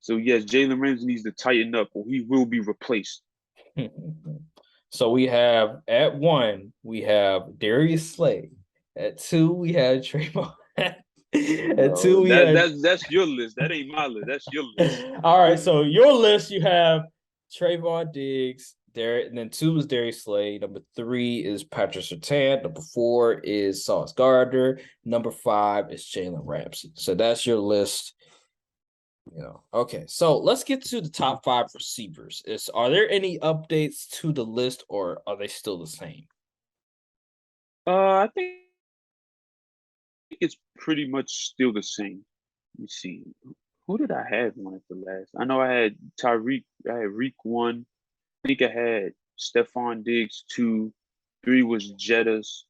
So, yes, Jalen Ramsey needs to tighten up or he will be replaced. So we have at 1, we have Darius Slay. At 2, we have Trayvon. At 2, we that's your list. That ain't my list. That's your list. All right, so your list, you have Trayvon Diggs, and then 2 is Darius Slay. Number 3 is Patrick Surtain. Number 4 is Sauce Gardner. Number 5 is Jalen Ramsey. So that's your list. Okay, so let's get to the top 5 receivers. Are there any updates to the list, or are they still the same? I think it's pretty much still the same. Let me see. Who did I have one at the last? I know I had Tyreek. I had Reek 1. I think I had Stephon Diggs 2. 3 was Jettas.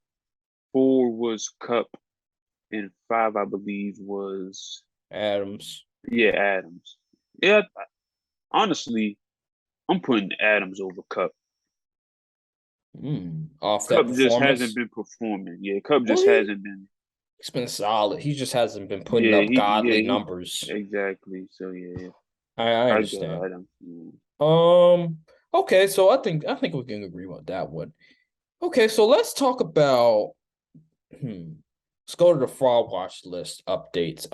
4 was Cup. And 5, I believe, was Adams. Yeah, Adams. Yeah, honestly, I'm putting Adams over Cup. Off Cup that just hasn't been performing. Yeah, Cup just hasn't been. He's been solid. He just hasn't been putting up godly numbers. Exactly. So yeah, I understand. Adams. Yeah. Okay, so I think we can agree on that one. Okay, so let's talk about. Let's go to the fraud watch list updates.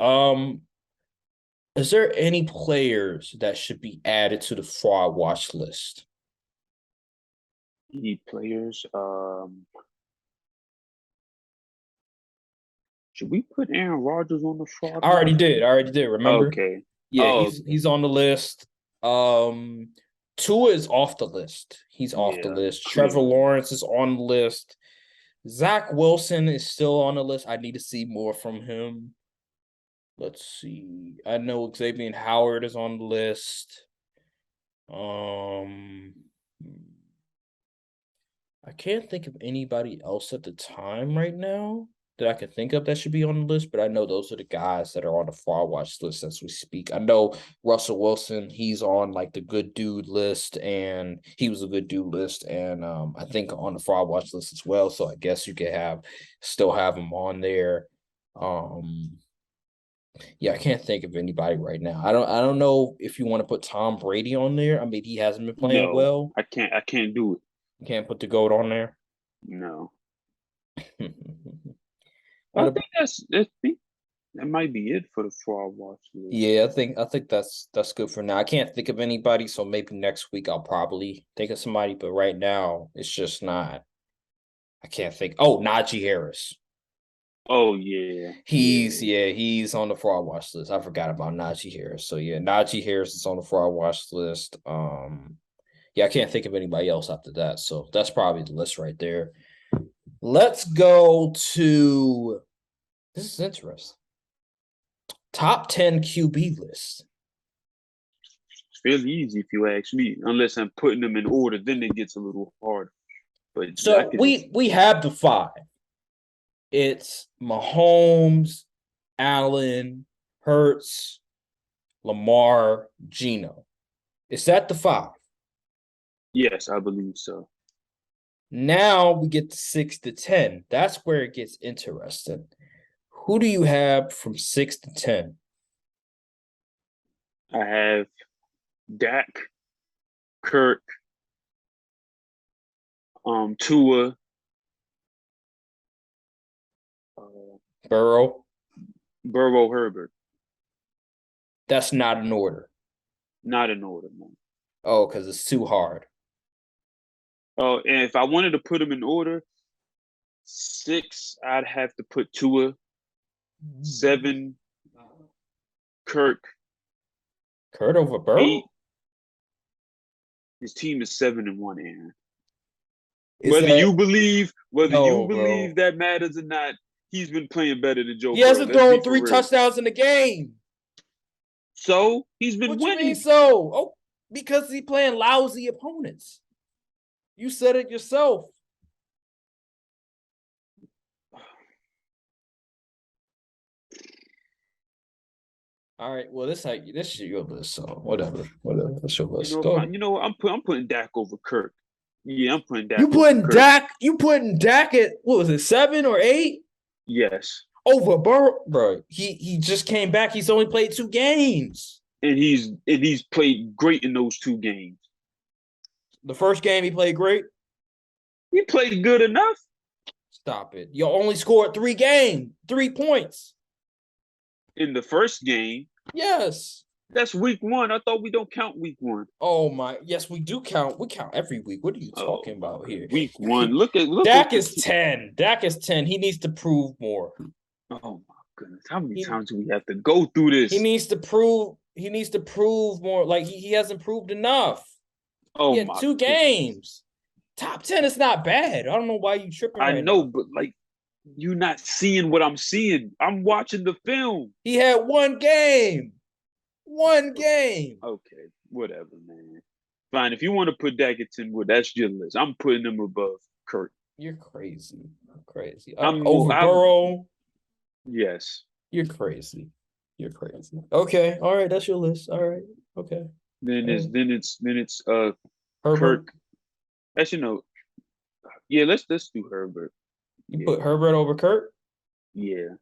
Is there any players that should be added to the fraud watch list? Any players? Should we put Aaron Rodgers on the fraud? I already did. Remember? Okay. Yeah, he's on the list. Tua is off the list. He's off the list. Trevor Lawrence is on the list. Zach Wilson is still on the list. I need to see more from him. Let's see. I know Xavier Howard is on the list. I can't think of anybody else at the time right now that I can think of that should be on the list, but I know those are the guys that are on the fraud watch list as we speak. I know Russell Wilson, he's on like the good dude list, and he was a good dude list, and I think on the fraud watch list as well. So I guess you could still have him on there. Yeah, I can't think of anybody right now. I don't know if you want to put Tom Brady on there. I mean, he hasn't been playing well. I can't do it. You can't put the GOAT on there. No. I think that might be it for the fraud watch list. Yeah, I think that's good for now. I can't think of anybody, so maybe next week I'll probably think of somebody, but right now it's just not. I can't think. Oh, Najee Harris. Oh yeah. He's on the fraud watch list. I forgot about Najee Harris. So yeah, Najee Harris is on the fraud watch list. Yeah, I can't think of anybody else after that. So that's probably the list right there. Let's go to this is interesting. Top 10 QB list. fairly easy if you ask me. Unless I'm putting them in order, then it gets a little harder. But I So could we have the five. It's Mahomes, Allen, Hurts, Lamar, Geno. Is that the five? yes, I believe so. Now we get to 6 to 10. That's where it gets interesting. Who do you have from 6 to 10? I have Dak, Kirk, Tua, Burrow? Burrow, Herbert. That's not in order. Not in order, man. Oh, because it's too hard. Oh, and if I wanted to put them in order, 6, I'd have to put Tua. 7, Kirk. Kurt over Burrow? 8. His team is 7-1, Aaron. Is Whether that... you believe No, bro. that matters or not, he's been playing better than Joe He Burrow. hasn't Let's be thrown for 3 real. touchdowns in the game. So he's been What you mean winning. so? Oh, because he playing lousy opponents. You said it yourself. All right. Well, this is your list, so whatever. That's your list. I'm putting Dak over Kirk. Yeah, I'm putting Dak. You over putting Kirk. Dak? You putting Dak at what was it, 7 or 8? Yes. Over Burrow, bro. He just came back. He's only played 2 games. And he's played great in those 2 games. The first game he played great. He played good enough. Stop it. You only scored 3 points. In the first game. Yes. That's week 1. I thought we don't count week 1. Oh my, yes, we do count. We count every week. What are you talking about here? Week 1. Look Dak is 10. Dak is 10. He needs to prove more. Oh my goodness. How many times do we have to go through this? He needs to prove more. Like he hasn't proved enough. Oh, he had 2 games. Top 10 is not bad. I don't know why you tripping right now. I know, but like you're not seeing what I'm seeing. I'm watching the film. He had 1 game. 1 game. Okay, whatever, man. Fine. If you want to put Dak at 10, well, that's your list. I'm putting him above Kirk. You're crazy. Crazy. I'm over Burrow. Yes. You're crazy. Okay. All right. That's your list. All right. Okay. Then it's Herbert. Kirk. Actually, yeah, let's do Herbert. You put Herbert over Kirk? Yeah.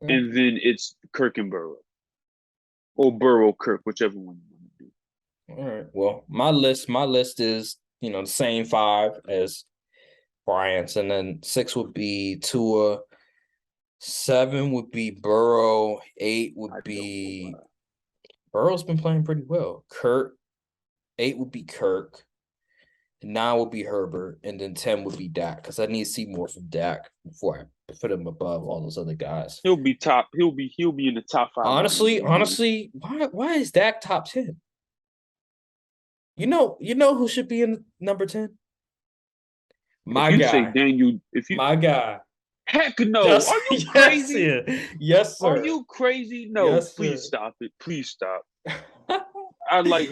And then it's Kirk and Burrow. Or Burrow, Kirk, whichever one you want to do. All right. Well, my list is, the same 5 as Bryant's, and then 6 would be Tua, 7 would be Burrow, 8 would be Burrow's been playing pretty well. 8 would be Kirk, 9 would be Herbert, and then 10 would be Dak, because I need to see more from Dak before I put him above all those other guys. He'll be top. He'll be in the top 5. Honestly, why is Dak top 10? You know who should be in number 10? My guy. Say Daniel, my guy. Heck no. Yes, Are you crazy? Yes, sir. Are you crazy? No, yes, please stop it. Please stop. I like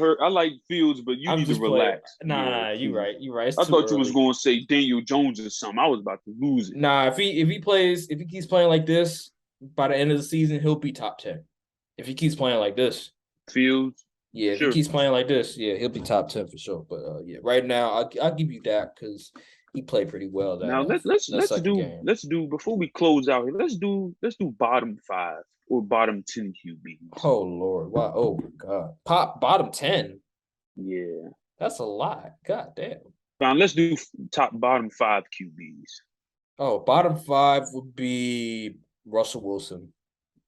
Fields, but you need to relax. Nah, you right. I thought you was going to say Daniel Jones or something. I was about to lose it. Nah, if he keeps playing like this, by the end of the season, he'll be top 10. If he keeps playing like this. Fields? Yeah, if he keeps playing like this, yeah, he'll be top 10 for sure. But yeah, right now, I'll give you Dak because he played pretty well. Now let's do before we close out here. Let's do bottom 5 or bottom 10 QBs. Oh Lord, wow! Oh God, bottom 10. Yeah, that's a lot. God damn. Fine, let's do bottom 5 QBs. Oh, bottom 5 would be Russell Wilson.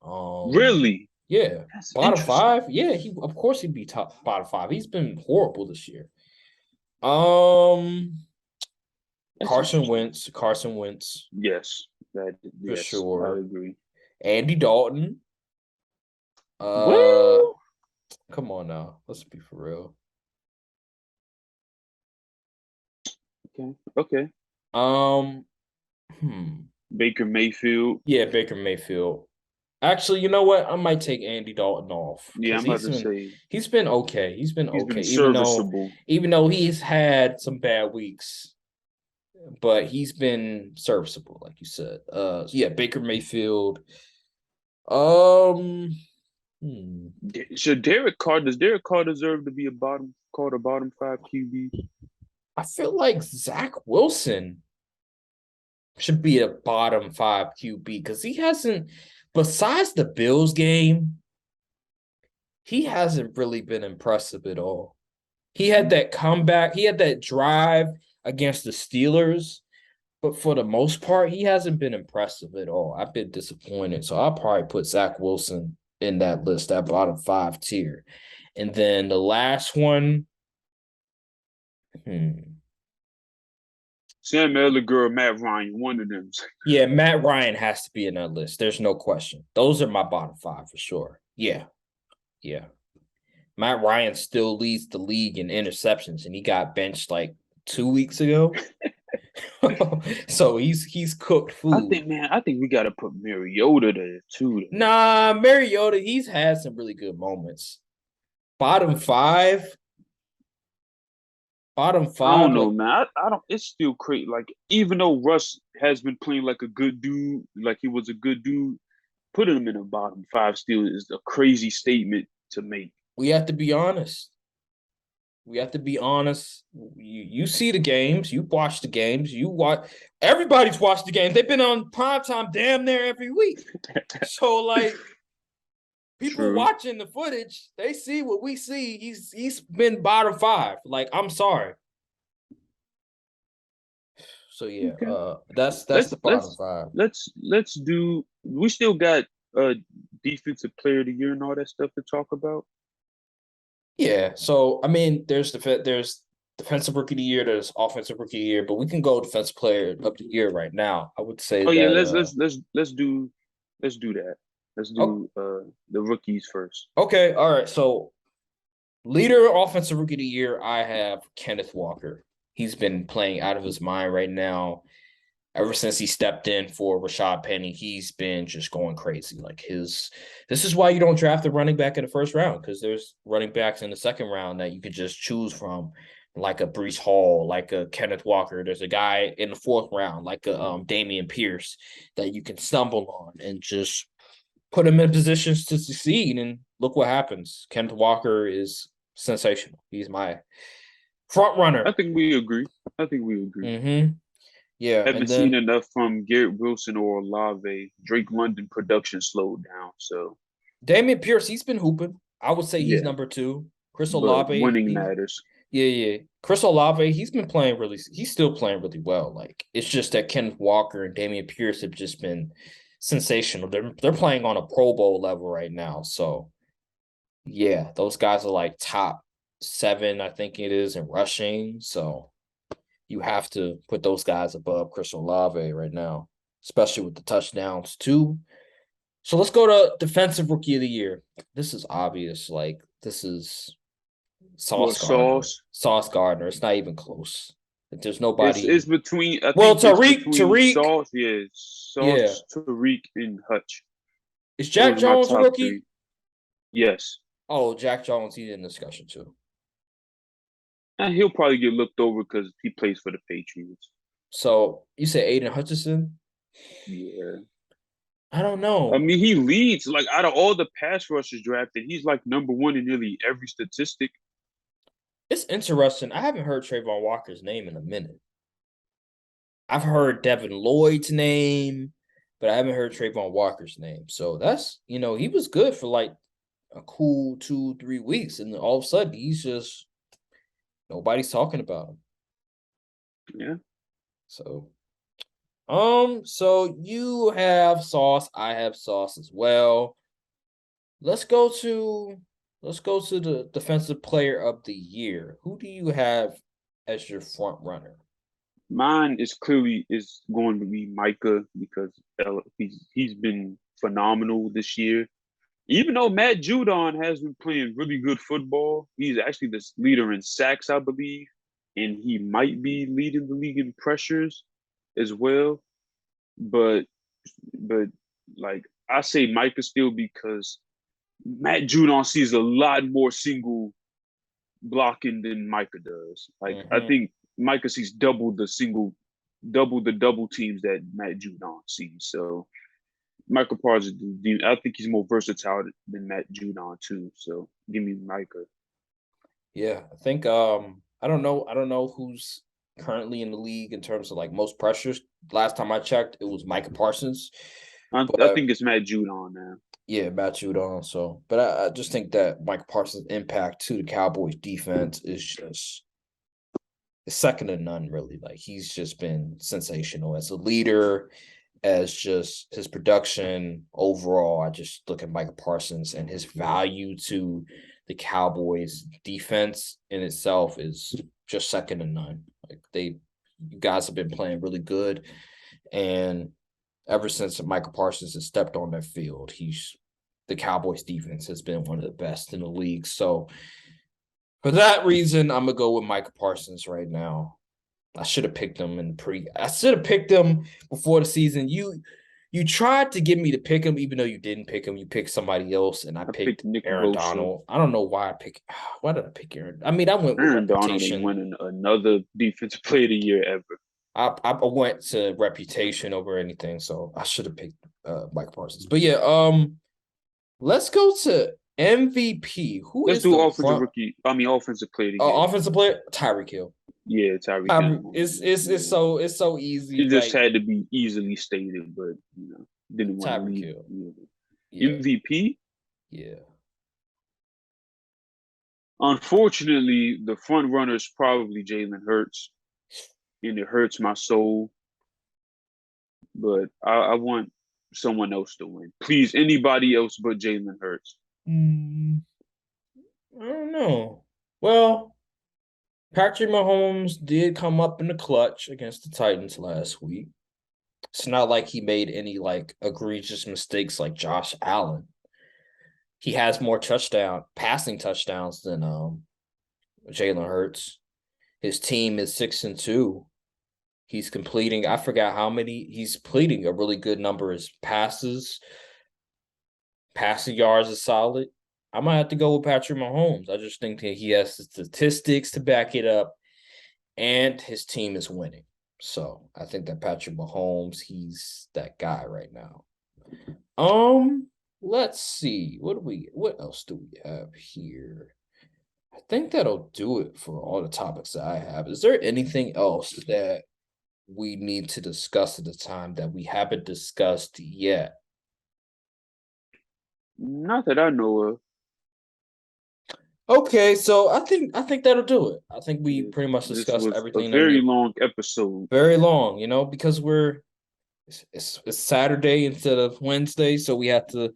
Really? Yeah. That's bottom 5? Yeah, of course he'd be bottom 5. He's been horrible this year. Carson Wentz. Yes, for sure. I agree. Andy Dalton. Well, come on now. Let's be for real. Okay. Baker Mayfield. Yeah, Baker Mayfield. Actually, you know what? I might take Andy Dalton off Yeah, because I'm about to say he's been okay. He's been he's been okay, serviceable. even though he's had some bad weeks, but he's been serviceable, like you said. Yeah, Baker Mayfield. Um, hmm. Should Derek Carr deserve to be called a bottom five QB? I feel like Zach Wilson should be a bottom five QB because he hasn't, besides the Bills game, he hasn't really been impressive at all. He had that comeback, he had that drive against the Steelers, but for the most part, he hasn't been impressive at all. I've been disappointed. So I'll probably put Zach Wilson in that list, that bottom five tier. And then the last one, Sam Ellinger or Matt Ryan, one of them. yeah, Matt Ryan has to be in that list. There's no question. Those are my bottom five for sure. Yeah. Yeah. Matt Ryan still leads the league in interceptions, and he got benched like 2 weeks ago. So he's cooked food. I think we gotta put Mariota there too. Nah, Mariota, he's had some really good moments. Bottom five. Bottom I five, don't know, like man. I don't. It's still crazy. Like even though Russ has been playing like a good dude, like he was a good dude, putting him in a bottom five still is a crazy statement to make. we have to be honest. We have to be honest. You see the games, you watch the games, you watch everybody's watched the games. They've been on primetime damn near every week. So like people True. watching the footage, they see what we see. He's been bottom five. Like, I'm sorry. So yeah, Okay. that's Let's the bottom five. let's do. We still got defensive player of the year and all that stuff to talk about. Yeah. So I mean, there's defensive rookie of the year, there's offensive rookie of the year, but we can go defensive player of the year right now. I would say Oh yeah, that let's do that. Let's oh, do the rookies first. okay, all right. So leader offensive rookie of the year, I have Kenneth Walker. He's been playing out of his mind right now. Ever since he stepped in for Rashad Penny, he's been just going crazy. Like this is why you don't draft a running back in the first round, because there's running backs in the second round that you could just choose from, like a Brees Hall, like a Kenneth Walker. There's a guy in the fourth round, like a Damian Pierce, that you can stumble on and just put him in positions to succeed. And look what happens. Kenneth Walker is sensational. He's my front runner. I think we agree. I think we agree. Mm-hmm. Yeah, Haven't and seen then enough from Garrett Wilson or Olave. Drake London production slowed down, so Damian Pierce, he's been hooping. I would say he's yeah. number two. Chris But Olave, winning matters. yeah. Chris Olave, he's still playing really well. Like, it's just that Kenneth Walker and Damian Pierce have just been sensational. They're playing on a Pro Bowl level right now. So yeah, those guys are like top 7, I think it is, in rushing. So you have to put those guys above Chris Olave right now, especially with the touchdowns too. So let's go to defensive rookie of the year. This is obvious. Like, this is Well, Sauce Gardner. Sauce. Sauce Gardner. It's not even close. There's nobody. It's between. I Well, think it's between Tariq. Sauce. Yeah, Yeah. Sauce, Tariq, and Hutch. Is Jack Those are my Jones a top rookie? three. Yes, Oh, Jack Jones, he's in discussion too. and he'll probably get looked over because he plays for the Patriots. So you said Aiden Hutchinson? Yeah. I don't know. I mean, he leads, like, out of all the pass rushers drafted, he's like number one in nearly every statistic. It's interesting. I haven't heard Trayvon Walker's name in a minute. I've heard Devin Lloyd's name, but I haven't heard Trayvon Walker's name. So that's, he was good for like a cool 2-3 weeks, and all of a sudden he's just nobody's talking about him. Yeah. So you have Sauce, I have Sauce as well. Let's go to the defensive player of the year. Who do you have as your front runner? Mine is going to be Micah because he's been phenomenal this year. Even though Matt Judon has been playing really good football, he's actually the leader in sacks, I believe, and he might be leading the league in pressures as well. But like I say Micah still because Matt Judon sees a lot more single blocking than Micah does. Like I think Micah sees double the double teams that Matt Judon sees. So Michael Parsons, I think he's more versatile than Matt Judon too. So give me Micah. Yeah, I think I don't know who's currently in the league in terms of like most pressures. Last time I checked, it was Micah Parsons. I think it's Matt Judon now. Yeah, Matt Judon. So, but I just think that Micah Parsons' impact to the Cowboys defense is just second to none, really. Like he's just been sensational as a leader, as just his production overall. I just look at Micah Parsons and his value to the Cowboys defense in itself is just second to none. Like you guys have been playing really good, and ever since Michael Parsons has stepped on that field, the Cowboys defense has been one of the best in the league. So for that reason, I'm gonna go with Michael Parsons right now. I should have picked him before the season. You tried to get me to pick him, even though you didn't pick him. You picked somebody else, and I picked Aaron Donald. I don't know why why did I pick Aaron? I mean, I went with Aaron Donald ain't winning another defensive player of the year ever. I went to reputation over anything, so I should have picked Mike Parsons. But yeah, let's go to MVP. Let's do offensive player of the year. Offensive player, Tyreek Hill. Yeah, Tyreek Hill. It's so easy. It just had to be easily stated, but didn't want Tyreek to Hill. Yeah. MVP? Yeah. Unfortunately, the front runner is probably Jalen Hurts, and it hurts my soul. But I want someone else to win. Please, anybody else but Jalen Hurts. I don't know. Well, Patrick Mahomes did come up in the clutch against the Titans last week. It's not like he made any like egregious mistakes like Josh Allen. He has more passing touchdowns than Jalen Hurts. His team is 6-2. He's completing, I forgot how many, he's completing a really good number of passes. Passing yards is solid. I might have to go with Patrick Mahomes. I just think that he has the statistics to back it up, and his team is winning. So I think that Patrick Mahomes, he's that guy right now. Let's see. What else do we have here? I think that'll do it for all the topics that I have. Is there anything else that we need to discuss at the time that we haven't discussed yet? Not that I know of. Okay, so I think that'll do it. I think we pretty much discussed everything. A very long episode. Very long, because it's Saturday instead of Wednesday, so we have to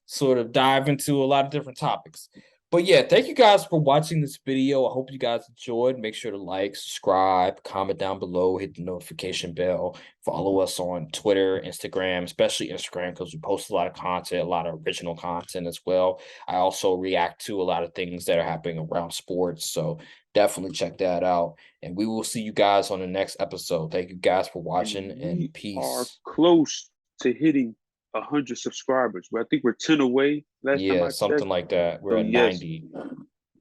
sort of dive into a lot of different topics. But yeah, thank you guys for watching this video. I hope you guys enjoyed. Make sure to like, subscribe, comment down below, hit the notification bell, follow us on Twitter, Instagram, especially Instagram, because we post a lot of content, a lot of original content as well. I also react to a lot of things that are happening around sports, so definitely check that out. And we will see you guys on the next episode. Thank you guys for watching, and peace. We are close to hitting 100 subscribers. I think we're 10 away. Last time I something checked. like that. We're at 90.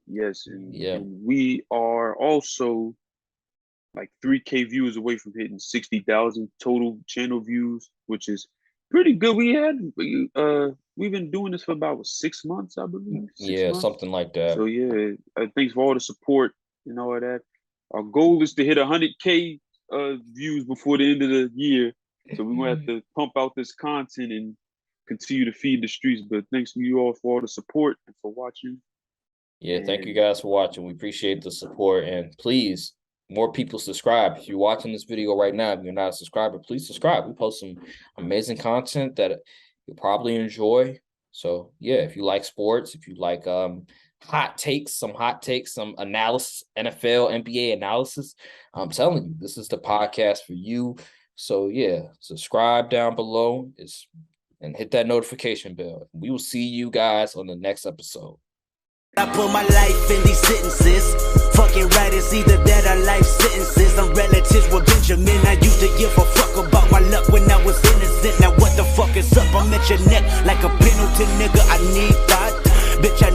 Yes, and we are also like 3K views away from hitting 60,000 total channel views, which is pretty good. We've been doing this for about 6 months, I believe. 6 months. Something like that. So thanks for all the support and all of that. Our goal is to hit 100K views before the end of the year. So we're going to have to pump out this content and continue to feed the streets. But thanks to you all for all the support and for watching. Yeah, thank you guys for watching. We appreciate the support. And please, more people subscribe. If you're watching this video right now, if you're not a subscriber, please subscribe. We post some amazing content that you'll probably enjoy. So, yeah, if you like sports, if you like hot takes, some analysis, NFL, NBA analysis, I'm telling you, this is the podcast for you. So, yeah, subscribe down below and hit that notification bell. We will see you guys on the next episode. I put my life in these sentences. Fucking right, it's either that or life sentences. I'm